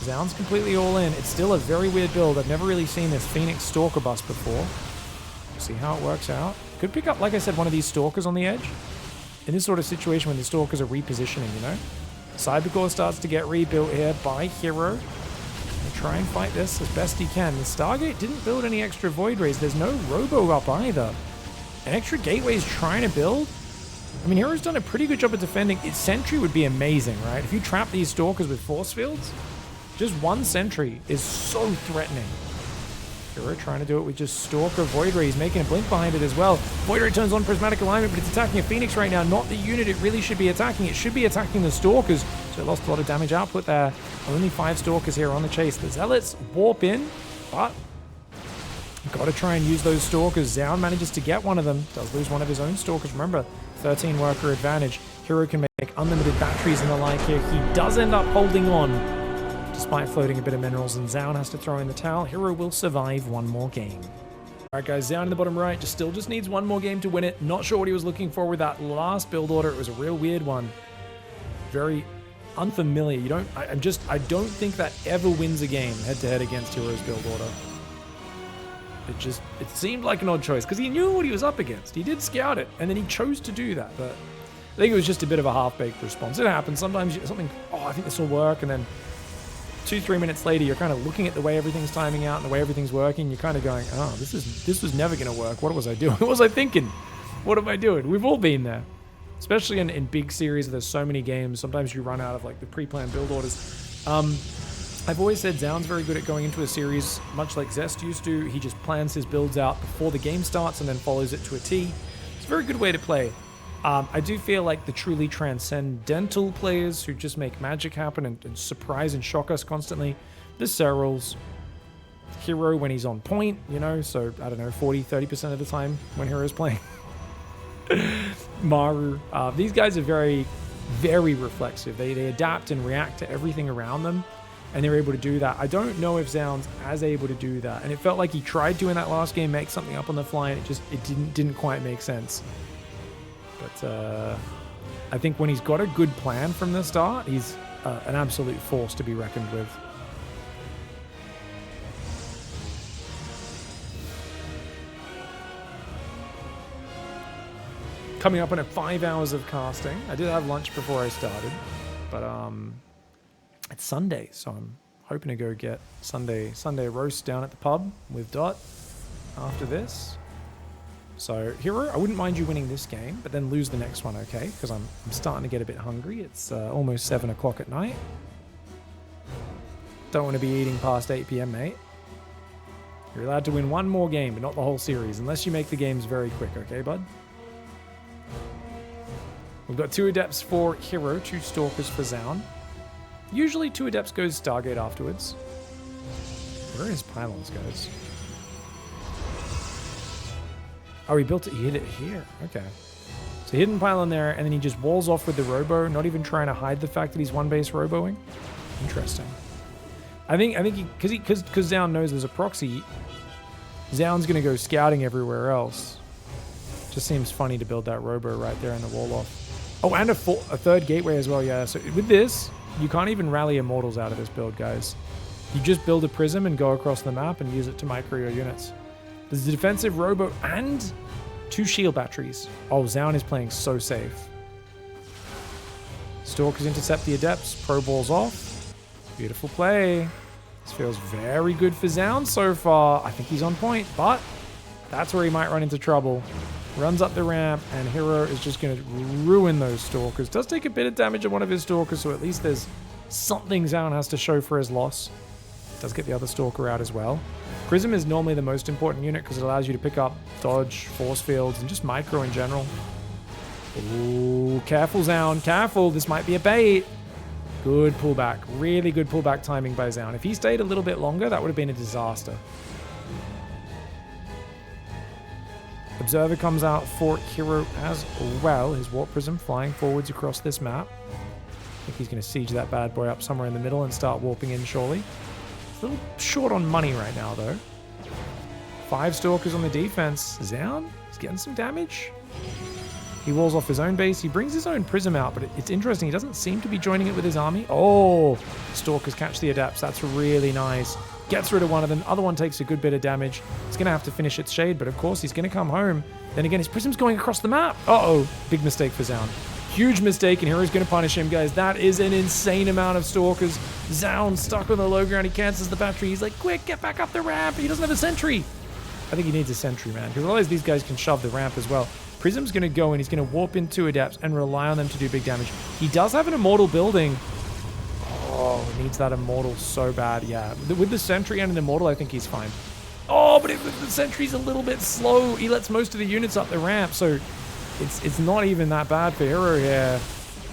ZOUN's completely all in. It's still a very weird build. I've never really seen this Phoenix Stalker bust before. See how it works out. Could pick up, like I said, one of these Stalkers on the edge. In this sort of situation when the Stalkers are repositioning, you know? Cybercore starts to get rebuilt here by Hero. He'll try and fight this as best he can. The Stargate didn't build any extra Void Rays. There's no Robo up either. An extra Gateway's trying to build. I mean, Hero's done a pretty good job of defending. Its Sentry would be amazing, right? If you trap these Stalkers with Force Fields, just one Sentry is so threatening. Hero trying to do it with just Stalker Void Ray. He's making a blink behind it as well. Void Ray turns on Prismatic Alignment, but it's attacking a Phoenix right now. Not the unit it really should be attacking. It should be attacking the Stalkers. So it lost a lot of damage output there. Only 5 Stalkers here on the chase. The Zealots warp in, but got to try and use those Stalkers. ZOUN manages to get one of them. Does lose one of his own Stalkers. Remember, 13 worker advantage. Hero can make unlimited batteries and the like here. He does end up holding on despite floating a bit of minerals, and ZOUN has to throw in the towel. Hero will survive one more game. All right, guys, ZOUN in the bottom right just needs one more game to win it. Not sure what he was looking for with that last build order. It was a real weird one. Very unfamiliar. I don't think that ever wins a game head-to-head against Hero's build order. It seemed like an odd choice because he knew what he was up against. He did scout it, and then he chose to do that, but I think it was just a bit of a half-baked response. It happens. Sometimes something, I think this will work, and then 2-3 minutes later, you're kind of looking at the way everything's timing out and the way everything's working. You're kind of going, oh, this was never going to work. What was I doing? What was I thinking? What am I doing? We've all been there. Especially in big series, there's so many games. Sometimes you run out of like the pre-planned build orders. I've always said ZOUN's very good at going into a series, much like Zest used to. He just plans his builds out before the game starts and then follows it to a T. It's a very good way to play. I do feel like the truly transcendental players who just make magic happen and surprise and shock us constantly, the Serals, Hero when he's on point, you know, so I don't know, 40-30% of the time when Hero's playing. Maru. These guys are very, very reflexive. They adapt and react to everything around them, and they're able to do that. I don't know if ZOUN's as able to do that, and it felt like he tried to in that last game make something up on the fly, and it didn't quite make sense. But I think when he's got a good plan from the start, he's an absolute force to be reckoned with. Coming up on 5 hours of casting. I did have lunch before I started, but it's Sunday, so I'm hoping to go get Sunday roast down at the pub with Dot after this. So, Hero, I wouldn't mind you winning this game, but then lose the next one, okay? Because I'm starting to get a bit hungry. It's almost 7 o'clock at night. Don't want to be eating past 8 p.m., mate. You're allowed to win one more game, but not the whole series, unless you make the games very quick, okay, bud? We've got 2 Adepts for Hero, 2 Stalkers for ZOUN. Usually 2 Adepts goes Stargate afterwards. Where are his pylons, guys? Oh, he built it. He hit it here. Okay. So hidden pylon there, and then he just walls off with the robo, not even trying to hide the fact that he's one base roboing. Interesting. I think because ZOUN knows there's a proxy, ZOUN's gonna go scouting everywhere else. Just seems funny to build that robo right there in the wall off. Oh, and a 3rd gateway as well. Yeah. So with this, you can't even rally immortals out of this build, guys. You just build a prism and go across the map and use it to micro your units. There's a defensive robo and 2 shield batteries. Oh, ZOUN is playing so safe. Stalkers intercept the Adepts. Pro balls off. Beautiful play. This feels very good for ZOUN so far. I think he's on point, but that's where he might run into trouble. Runs up the ramp, and Hero is just going to ruin those Stalkers. Does take a bit of damage on one of his Stalkers, so at least there's something ZOUN has to show for his loss. Does get the other Stalker out as well. Prism is normally the most important unit because it allows you to pick up dodge, force fields, and just micro in general. Ooh, careful ZOUN, careful. This might be a bait. Good pullback. Really good pullback timing by ZOUN. If he stayed a little bit longer, that would have been a disaster. Observer comes out for Hero as well. His Warp Prism flying forwards across this map. I think he's going to siege that bad boy up somewhere in the middle and start warping in surely. A little short on money right now, though. 5 Stalkers on the defense. ZOUN is getting some damage. He walls off his own base. He brings his own prism out, but it's interesting. He doesn't seem to be joining it with his army. Oh, Stalkers catch the adepts. That's really nice. Gets rid of one of them. Other one takes a good bit of damage. It's going to have to finish its shade, but of course he's going to come home. Then again, his prism's going across the map. Uh-oh. Big mistake for ZOUN. Huge mistake, and Hero's going to punish him, guys. That is an insane amount of Stalkers. ZOUN stuck on the low ground. He cancels the battery. He's like, quick, get back up the ramp. He doesn't have a sentry. I think he needs a sentry, man, because otherwise these guys can shove the ramp as well. Prism's going to go and he's going to warp into adepts and rely on them to do big damage. He does have an immortal building. Oh, needs that immortal so bad. Yeah, with the sentry and an immortal, I think he's fine. Oh, but if the sentry's a little bit slow, he lets most of the units up the ramp, so it's not even that bad for Hero here.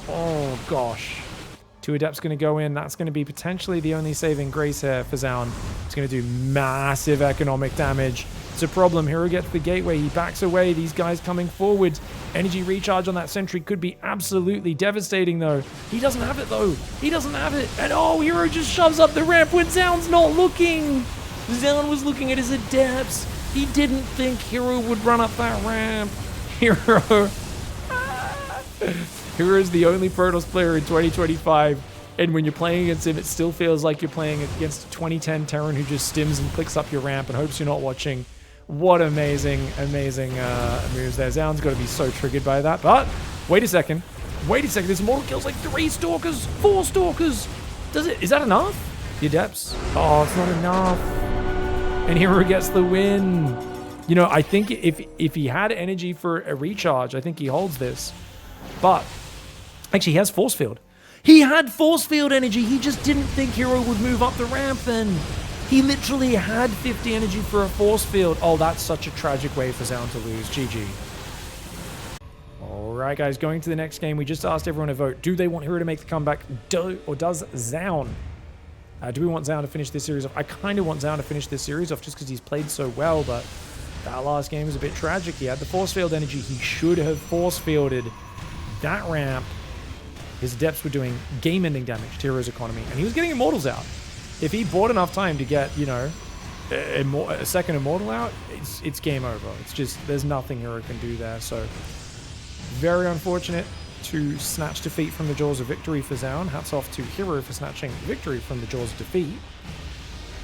Oh, gosh. 2 adepts going to go in. That's going to be potentially the only saving grace here for ZOUN. It's going to do massive economic damage. It's a problem. Hero gets the gateway. He backs away. These guys coming forward. Energy recharge on that sentry could be absolutely devastating, though. He doesn't have it, though. He doesn't have it. And oh, Hero just shoves up the ramp when ZOUN's not looking. ZOUN was looking at his adepts. He didn't think Hero would run up that ramp. Hero. Hero is the only Protoss player in 2025. And when you're playing against him, it still feels like you're playing against a 2010 Terran who just stims and clicks up your ramp and hopes you're not watching. What amazing, amazing moves there. ZOUN's got to be so triggered by that. But wait a second. Wait a second. This immortal kills like 3 Stalkers, 4 Stalkers. Is that enough? The adepts. Oh, it's not enough. And Hero gets the win. You know, I think if he had energy for a recharge, I think he holds this. But actually, he has force field. He had force field energy. He just didn't think Hero would move up the ramp then. He literally had 50 energy for a force field. Oh, that's such a tragic way for ZOUN to lose. GG. All right, guys, going to the next game. We just asked everyone to vote. Do they want Hero to make the comeback, or does ZOUN? Do we want ZOUN to finish this series off? I kind of want ZOUN to finish this series off just because he's played so well, but that last game was a bit tragic. He had the force field energy. He should have force fielded that ramp. His adepts were doing game-ending damage to Hero's economy, and he was getting immortals out. If he bought enough time to get, you know, a second immortal out, it's game over. It's just, there's nothing Hero can do there. So, very unfortunate to snatch defeat from the jaws of victory for ZOUN. Hats off to Hero for snatching victory from the jaws of defeat.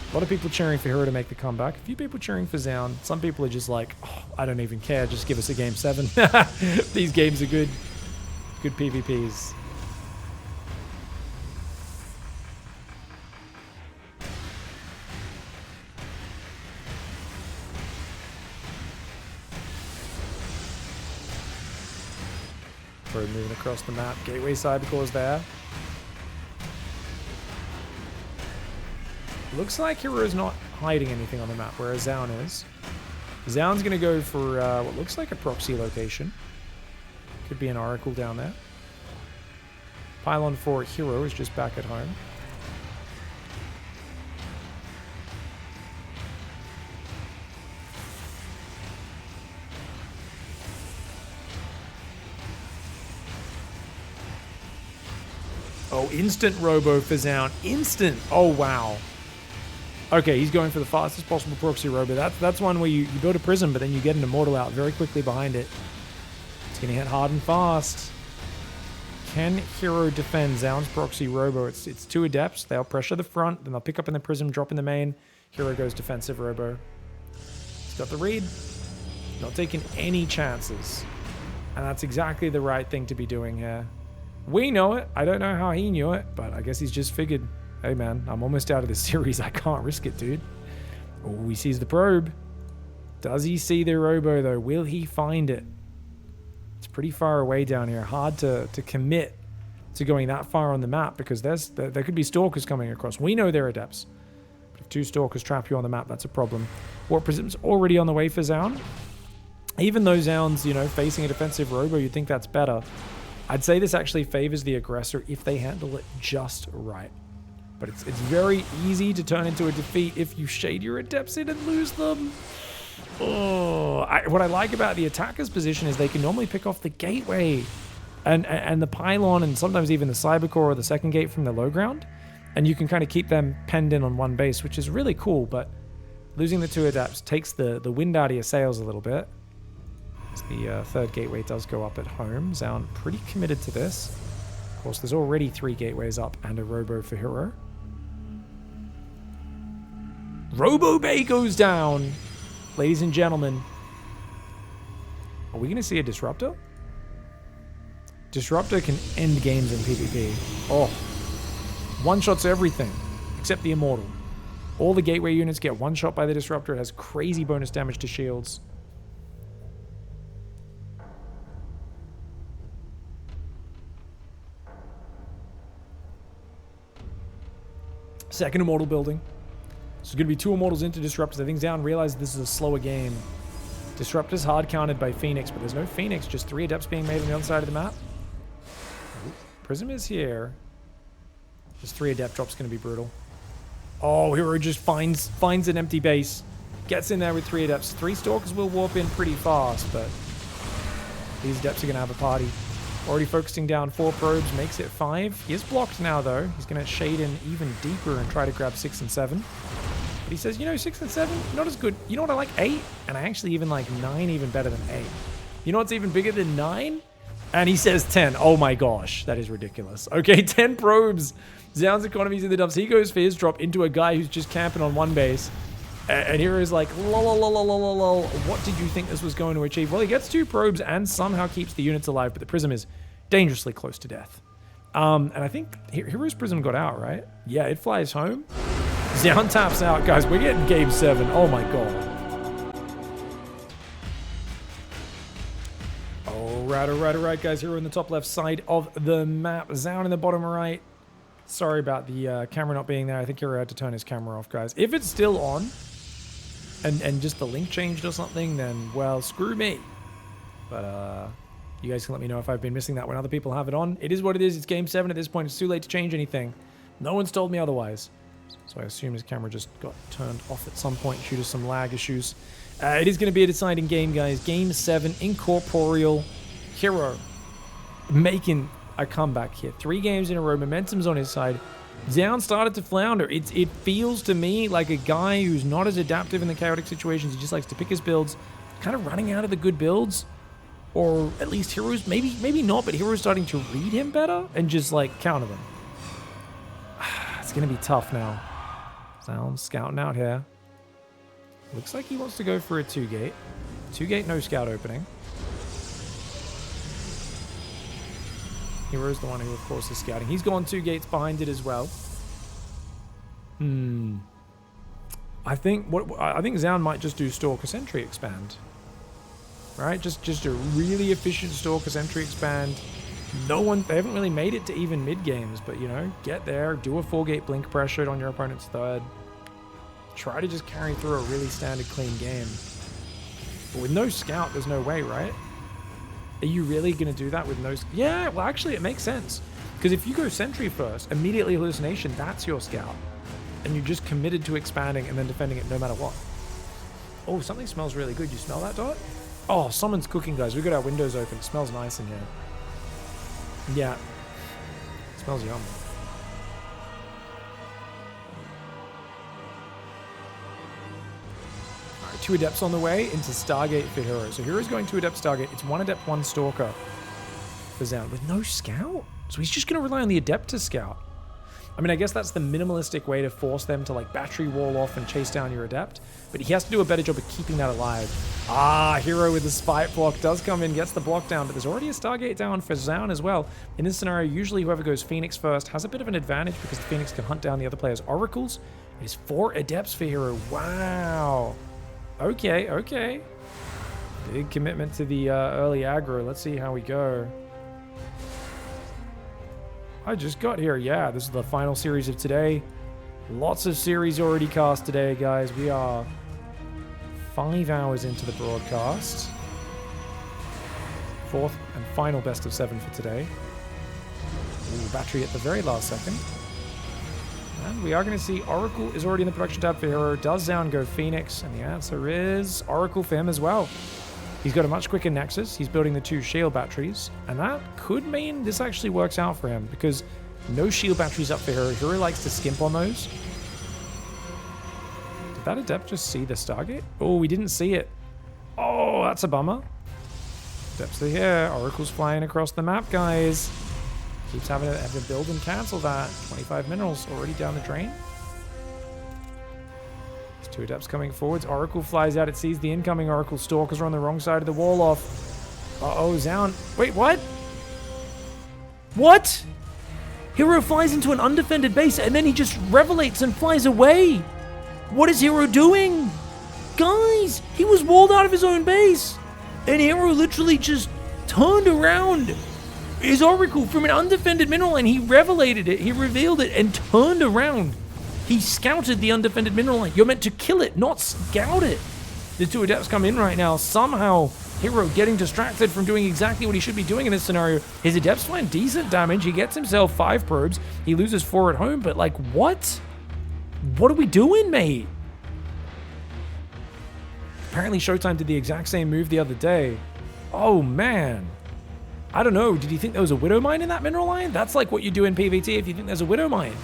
A lot of people cheering for Hero to make the comeback. A few people cheering for ZOUN. Some people are just like, oh, I don't even care. Just give us a game 7. These games are good. Good PvPs. We're moving across the map. Gateway Cybercore's there. Looks like Hero's not hiding anything on the map, whereas ZOUN is. ZOUN's going to go for what looks like a proxy location. Could be an Oracle down there. Pylon for Hero is just back at home. Oh, instant robo for ZOUN. Instant. Oh, wow. Okay, he's going for the fastest possible proxy robo. That's one where you build a prism, but then you get an immortal out very quickly behind it. It's going to hit hard and fast. Can Hero defend ZOUN's proxy robo? It's 2 adepts. They'll pressure the front, then they'll pick up in the prism, drop in the main. Hero goes defensive robo. He's got the read. Not taking any chances. And that's exactly the right thing to be doing here. We know it. I don't know how he knew it, but I guess he's just figured, hey man, I'm almost out of this series. I can't risk it, dude. Oh, he sees the probe. Does he see the robo, though? Will he find it? It's pretty far away down here. Hard to commit to going that far on the map because there could be stalkers coming across. We know they're adepts. But if 2 stalkers trap you on the map, that's a problem. Warp Prism's already on the way for ZOUN. Even though ZOUN's, you know, facing a defensive robo, you'd think that's better. I'd say this actually favors the aggressor if they handle it just right. But it's very easy to turn into a defeat if you shade your adepts in and lose them. Oh, what I like about the attacker's position is they can normally pick off the gateway and the pylon and sometimes even the cybercore or the second gate from the low ground. And you can kind of keep them penned in on one base, which is really cool. But losing the 2 adepts takes the wind out of your sails a little bit. As the third gateway does go up at home. ZOUN pretty committed to this. Of course, there's already 3 gateways up and a Robo for Hero. Robo Bay goes down. Ladies and gentlemen. Are we going to see a Disruptor? Disruptor can end games in PvP. Oh. One-shots everything. Except the Immortal. All the gateway units get one-shot by the Disruptor. It has crazy bonus damage to shields. Second Immortal building. So there's going to be 2 Immortals into Disruptors. I think ZOUN realized this is a slower game. Disruptor's hard counted by Phoenix, but there's no Phoenix. Just 3 Adepts being made on the other side of the map. Prism is here. This 3 Adept drop's going to be brutal. Oh, Hero just finds an empty base. Gets in there with 3 Adepts. 3 Stalkers will warp in pretty fast, but these Adepts are going to have a party. Already focusing down 4 probes, makes it 5. He is blocked now, though. He's going to shade in even deeper and try to grab 6 and 7. But he says, you know, 6 and 7, not as good. You know what, I like 8? And I actually even like 9 even better than 8. You know what's even bigger than 9? And he says 10. Oh my gosh, that is ridiculous. Okay, 10 probes. ZOUN's economy's in the dumps. He goes for his drop into a guy who's just camping on 1 base. And Hero's like, lol. What did you think this was going to achieve? Well, he gets 2 probes and somehow keeps the units alive, but the Prism is dangerously close to death. And I think Hero's Prism got out, right? Yeah, it flies home. ZOUN taps out. Guys, we're getting game 7. Oh my god. Alright, guys. Hero in the top left side of the map. ZOUN in the bottom right. Sorry about the camera not being there. I think Hero had to turn his camera off, guys. If it's still on, and just the link changed or something, then, well, screw me. But, you guys can let me know if I've been missing that when other people have it on. It is what it is. It's game 7 at this point. It's too late to change anything. No one's told me otherwise. So I assume his camera just got turned off at some point due to some lag issues. It is going to be a deciding game, guys. Game 7, Incorporeal. Hero making a comeback here. 3 games in a row. Momentum's on his side. ZOUN started to flounder. It feels to me like a guy who's not as adaptive in the chaotic situations. He just likes to pick his builds. Kind of running out of the good builds. Or at least Heroes, maybe not, but Heroes starting to read him better and just like counter them. It's going to be tough now. ZOUN scouting out here. Looks like he wants to go for a 2-gate. 2-gate, no scout opening. Hero's the one who, of course, is scouting. He's gone 2 gates behind it as well. I think ZOUN might just do Stalker Sentry Expand. Right? Just a really efficient Stalker Sentry Expand. They haven't really made it to even mid games, but you know, get there, do a 4-gate blink pressure on your opponent's 3rd. Try to just carry through a really standard clean game. But with no scout, there's no way, right? Are you really going to do that with no... Yeah, well, actually, it makes sense. Because if you go Sentry first, immediately Hallucination, that's your scout. And you're just committed to expanding and then defending it no matter what. Oh, something smells really good. You smell that, Dot? Oh, someone's cooking, guys. We've got our windows open. It smells nice in here. Yeah. It smells yum. Alright, 2 Adepts on the way into Stargate for Hero. So Hero's going 2 Adept Stargate. It's 1 Adept, 1 Stalker for ZOUN with no scout. So he's just going to rely on the Adept to scout. I mean, I guess that's the minimalistic way to force them to, like, battery wall off and chase down your Adept. But he has to do a better job of keeping that alive. Ah, Hero with the Spite block does come in, gets the block down, but there's already a Stargate down for ZOUN as well. In this scenario, usually whoever goes Phoenix first has a bit of an advantage because the Phoenix can hunt down the other player's Oracles. It is 4 Adepts for Hero. Wow. Okay. Big commitment to the early aggro. Let's see how we go. I just got here. Yeah, this is the final series of today. Lots of series already cast today, guys. We are 5 hours into the broadcast. 4th and final best of 7 for today. Ooh, battery at the very last second. And we are going to see Oracle is already in the production tab for Hero. Does ZOUN go Phoenix? And the answer is Oracle for him as well. He's got a much quicker Nexus. He's building the 2 shield batteries. And that could mean this actually works out for him because no shield batteries up for Hero. Hero likes to skimp on those. Did that Adept just see the Stargate? Oh, we didn't see it. Oh, that's a bummer. Steps are here. Oracle's flying across the map, guys. Keeps having to build and cancel that. 25 minerals already down the drain. There's 2 Adepts coming forwards. Oracle flies out. It sees the incoming Oracle. Stalkers are on the wrong side of the wall off. Uh-oh, ZOUN. Wait, what? What? Hero flies into an undefended base and then he just revelates and flies away. What is Hero doing? Guys, he was walled out of his own base. And Hero literally just turned around his Oracle from an undefended mineral line. He revelated it, he revealed it, and turned around. He scouted the undefended mineral line. You're meant to kill it, not scout it. The 2 Adepts come in right now. Somehow, Hero getting distracted from doing exactly what he should be doing in this scenario. His Adepts find decent damage. He gets himself 5 probes. He loses 4 at home, but like, what? What are we doing, mate? Apparently Showtime did the exact same move the other day. Oh, man. I don't know. Did he think there was a Widow Mine in that mineral line? That's like what you do in PvT if you think there's a Widow Mine.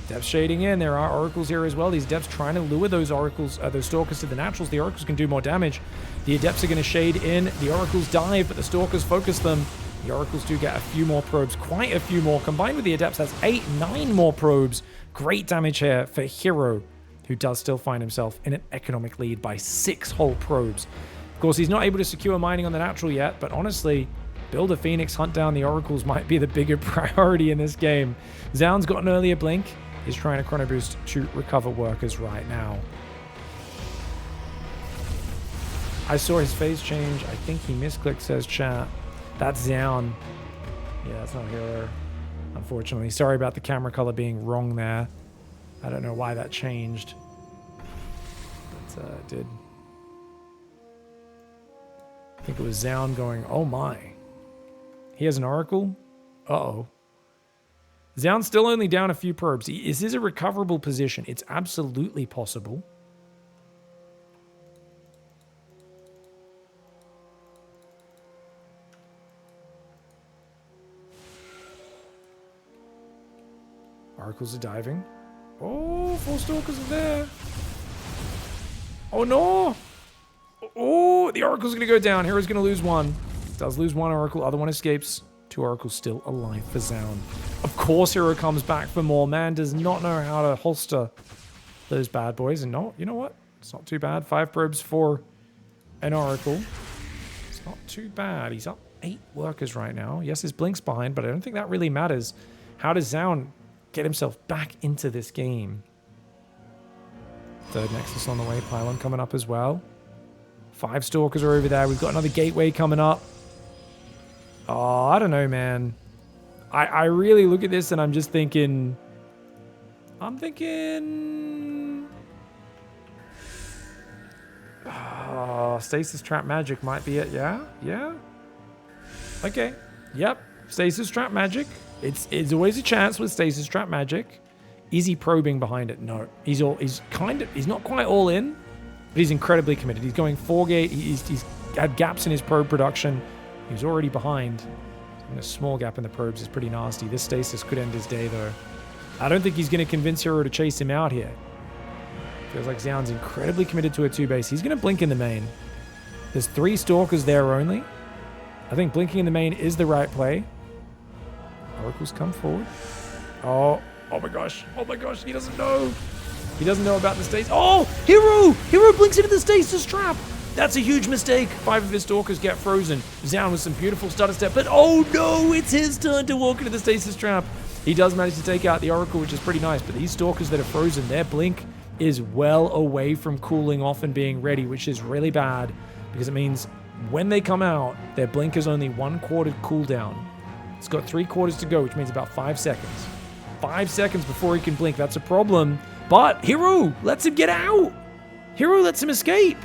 Depths shading in. There are Oracles here as well. These Depths trying to lure those Oracles, those Stalkers to the Naturals. The Oracles can do more damage. The Adepts are going to shade in. The Oracles dive, but the Stalkers focus them. The Oracles do get a few more probes. Quite a few more. Combined with the Adepts, that's 8, 9 more probes. Great damage here for Hero, who does still find himself in an economic lead by 6 whole probes. Of course, he's not able to secure mining on the Natural yet, but honestly, build a Phoenix, hunt down the Oracles might be the bigger priority in this game. ZOUN's got an earlier blink. He's trying to chrono boost to recover workers right now. I saw his phase change. I think he misclicked, says chat. That's ZOUN. Yeah, that's not Hero, unfortunately. Sorry about the camera color being wrong there. I don't know why that changed. But it did. I think it was ZOUN going, oh my. He has an Oracle? Uh-oh. ZOUN's still only down a few probes. This is a recoverable position. It's absolutely possible. Oracles are diving. Oh, 4 Stalkers are there. Oh no! Oh, the Oracle's gonna go down. Hero's gonna lose 1. Does lose 1 Oracle, other one escapes. 2 Oracles still alive for ZOUN. Of course Hero comes back for more. Man does not know how to holster those bad boys. And no, you know what? It's not too bad. 5 probes for an Oracle. It's not too bad. He's up 8 workers right now. Yes, his blink's behind, but I don't think that really matters. How does ZOUN get himself back into this game? 3rd Nexus on the way. Pylon coming up as well. 5 Stalkers are over there. We've got another Gateway coming up. Oh, I don't know, man. I really look at this and I'm just thinking... I'm thinking... Oh, Stasis Trap Magic might be it. Yeah? Yeah? Okay. Yep. Stasis Trap Magic. It's always a chance with Stasis Trap Magic. Is he probing behind it? No. He's not quite all in, but he's incredibly committed. He's going 4-gate. He's had gaps in his probe production. He's already behind. And a small gap in the probes is pretty nasty. This Stasis could end his day, though. I don't think he's going to convince Hero to chase him out here. Feels like ZOUN's incredibly committed to a 2-base. He's going to blink in the main. There's 3 Stalkers there only. I think blinking in the main is the right play. Oracles come forward. Oh my gosh. Oh my gosh. He doesn't know. He doesn't know about the Stasis. Oh, Hero! Hero blinks into the Stasis trap. That's a huge mistake. 5 of his Stalkers get frozen. ZOUN with some beautiful stutter step, but oh no, it's his turn to walk into the Stasis trap. He does manage to take out the Oracle, which is pretty nice, but these Stalkers that are frozen, their blink is well away from cooling off and being ready, which is really bad because it means when they come out, their blink is only 1/4 cooldown. It's got 3/4 to go, which means about 5 seconds. 5 seconds before he can blink. That's a problem. But Hero lets him get out. Hero lets him escape.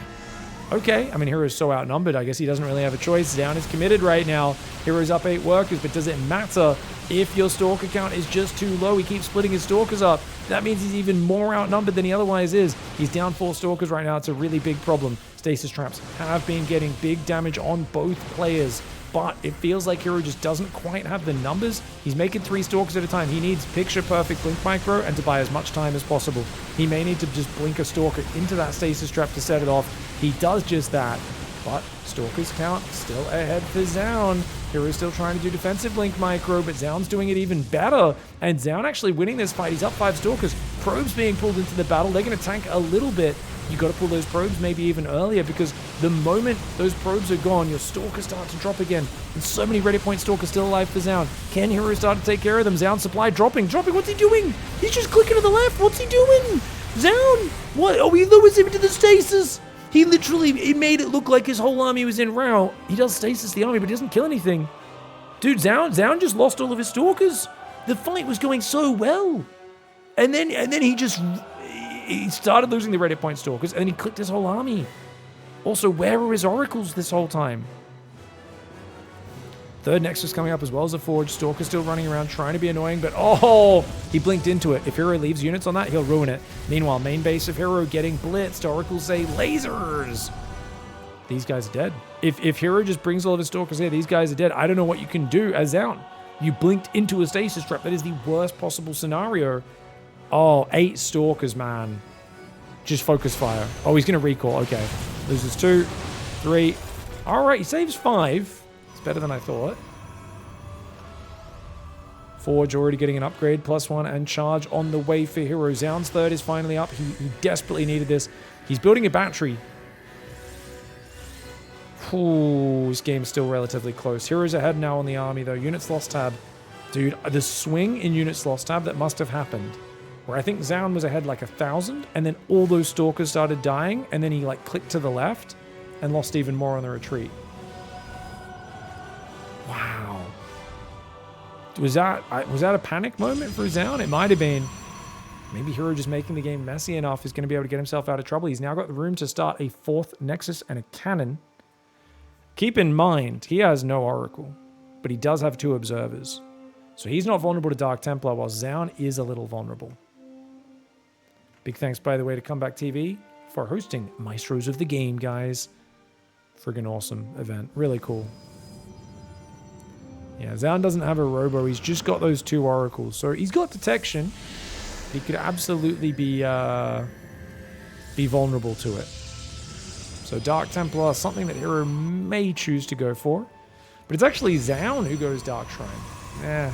Okay, I mean, Hero's so outnumbered, I guess he doesn't really have a choice. ZOUN is committed right now. Hero's up 8 workers, but does it matter if your Stalker count is just too low? He keeps splitting his Stalkers up. That means he's even more outnumbered than he otherwise is. He's down 4 Stalkers right now. It's a really big problem. Stasis traps have been getting big damage on both players, but it feels like Hero just doesn't quite have the numbers. He's making 3 Stalkers at a time. He needs picture-perfect blink micro and to buy as much time as possible. He may need to just blink a Stalker into that Stasis trap to set it off. He does just that. But Stalker's count still ahead for ZOUN. Hero's still trying to do defensive blink micro, but ZOUN's doing it even better. And ZOUN actually winning this fight. He's up 5 Stalkers. Probes being pulled into the battle. They're going to tank a little bit. You got to pull those probes maybe even earlier, because the moment those probes are gone, your Stalkers start to drop again. And so many ready point Stalkers still alive for ZOUN. Can Hero start to take care of them? ZOUN supply dropping. What's he doing? He's just clicking to the left. What's he doing? ZOUN! What? Oh, he lowers him into the stasis. He made it look like his whole army was in rout. He does stasis the army, but he doesn't kill anything. Dude, ZOUN just lost all of his Stalkers. The fight was going so well. And then he started losing the ready point Stalkers, and then he clicked his whole army. Also, where were his oracles this whole time? Third Nexus coming up as well as a Forge. Stalker still running around trying to be annoying, but oh, he blinked into it. If Hero leaves units on that, he'll ruin it. Meanwhile, main base of Hero getting blitzed. Oracles say lasers. These guys are dead. If Hero just brings all of his Stalkers here, these guys are dead. I don't know what you can do as ZOUN. You blinked into a stasis trap. That is the worst possible scenario. Oh, 8 Stalkers, man. Just focus fire. Oh, he's going to recall. Okay. Loses 2, 3. All right, he saves 5. Better than I thought. Forge already getting an upgrade, +1, and charge on the way for Hero. ZOUN's third is finally up. He desperately needed this. He's building a battery. Ooh, this game's still relatively close. Hero's ahead now on the army, though. Units lost tab. Dude, the swing in units lost tab that must have happened, where I think ZOUN was ahead like 1,000, and then all those Stalkers started dying, and then he like clicked to the left and lost even more on the retreat. Wow. Was that a panic moment for ZOUN? It might have been. Maybe Hero just making the game messy enough is going to be able to get himself out of trouble. He's now got the room to start a 4th Nexus and a cannon. Keep in mind, he has no Oracle, but he does have 2 Observers. So he's not vulnerable to Dark Templar, while ZOUN is a little vulnerable. Big thanks, by the way, to Comeback TV for hosting Maestros of the Game, guys. Friggin' awesome event. Really cool. Yeah, ZOUN doesn't have a Robo. He's just got those 2 Oracles. So he's got detection. He could absolutely be vulnerable to it. So Dark Templar, something that Hero may choose to go for. But it's actually ZOUN who goes Dark Shrine.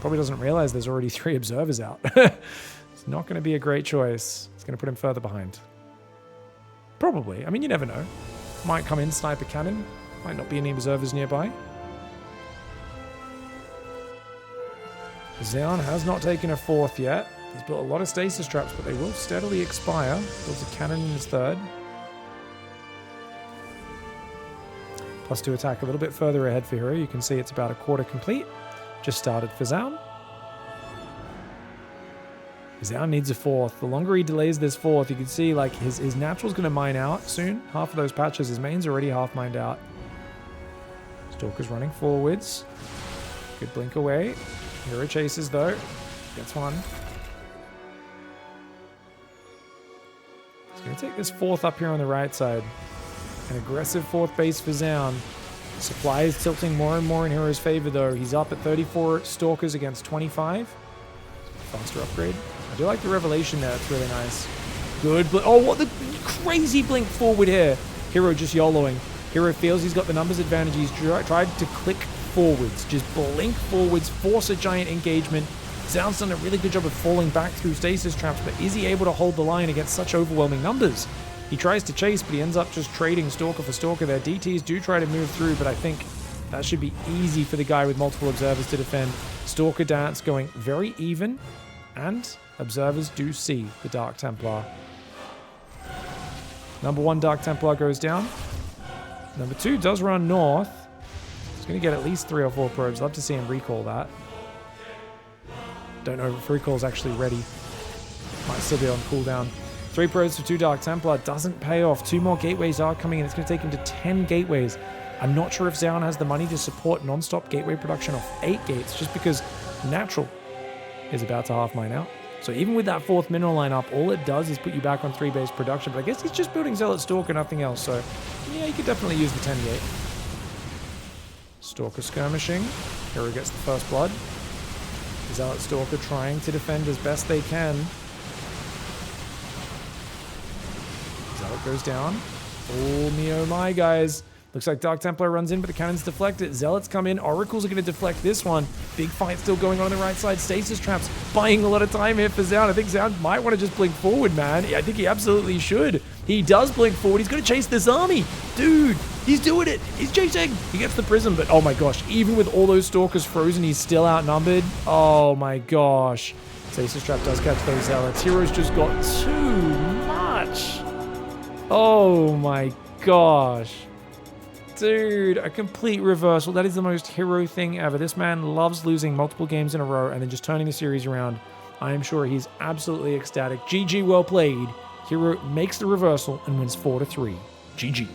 Probably doesn't realize there's already 3 Observers out. It's not going to be a great choice. It's going to put him further behind. Probably. I mean, you never know. Might come in, sniper cannon. Might not be any Observers nearby. ZOUN has not taken a 4th yet. He's built a lot of stasis traps, but they will steadily expire. Builds a cannon in his 3rd. +2 attack a little bit further ahead for Hero. You can see it's about a quarter complete. Just started for ZOUN. ZOUN needs a 4th. The longer he delays this 4th, you can see like his natural's going to mine out soon. Half of those patches. His main's already half mined out. Stalker's running forwards. Good blink away. Hero chases though. Gets 1. He's going to take this 4th up here on the right side. An aggressive 4th base for ZOUN. Supply is tilting more and more in Hero's favor though. He's up at 34 Stalkers against 25. Faster upgrade. I do like the revelation there. It's really nice. Good. Oh, what the crazy blink forward here. Hero just YOLOing. Hero feels he's got the numbers advantage. He's tried to click forwards. Just blink forwards. Force a giant engagement. ZOUN's done a really good job of falling back through stasis traps, but is he able to hold the line against such overwhelming numbers? He tries to chase, but he ends up just trading Stalker for Stalker there. DTs do try to move through, but I think that should be easy for the guy with multiple Observers to defend. Stalker dance going very even, and Observers do see the Dark Templar. Number 1 Dark Templar goes down. Number 2 does run north. He's going to get at least 3 or 4 probes. Love to see him recall that. Don't know if recall's actually ready. Might still be on cooldown. 3 probes for 2 Dark Templar doesn't pay off. 2 more gateways are coming in. It's going to take him to 10 gateways. I'm not sure if ZOUN has the money to support non-stop gateway production of 8 gates, just because Natural is about to half mine out. So even with that 4th mineral line up, all it does is put you back on 3 base production. But I guess he's just building Zealot Stalker, nothing else. So yeah, you could definitely use the 10 gate. Stalker skirmishing. Hero gets the first blood. Zealot Stalker trying to defend as best they can. Zealot goes down. Oh me, oh my, guys. Looks like Dark Templar runs in, but the cannons deflect it. Zealots come in. Oracles are going to deflect this one. Big fight still going on the right side. Stasis traps buying a lot of time here for ZOUN. I think ZOUN might want to just blink forward, man. I think he absolutely should. He does blink forward. He's going to chase this army. Dude, he's doing it. He's chasing. He gets the prism, but oh my gosh. Even with all those Stalkers frozen, he's still outnumbered. Oh my gosh. Stasis trap does catch those Zealots. Heroes just got too much. Oh my gosh. Dude, a complete reversal. That is the most hero thing ever. This man loves losing multiple games in a row and then just turning the series around. I am sure he's absolutely ecstatic. GG, well played. Hero makes the reversal and wins 4-3. GG.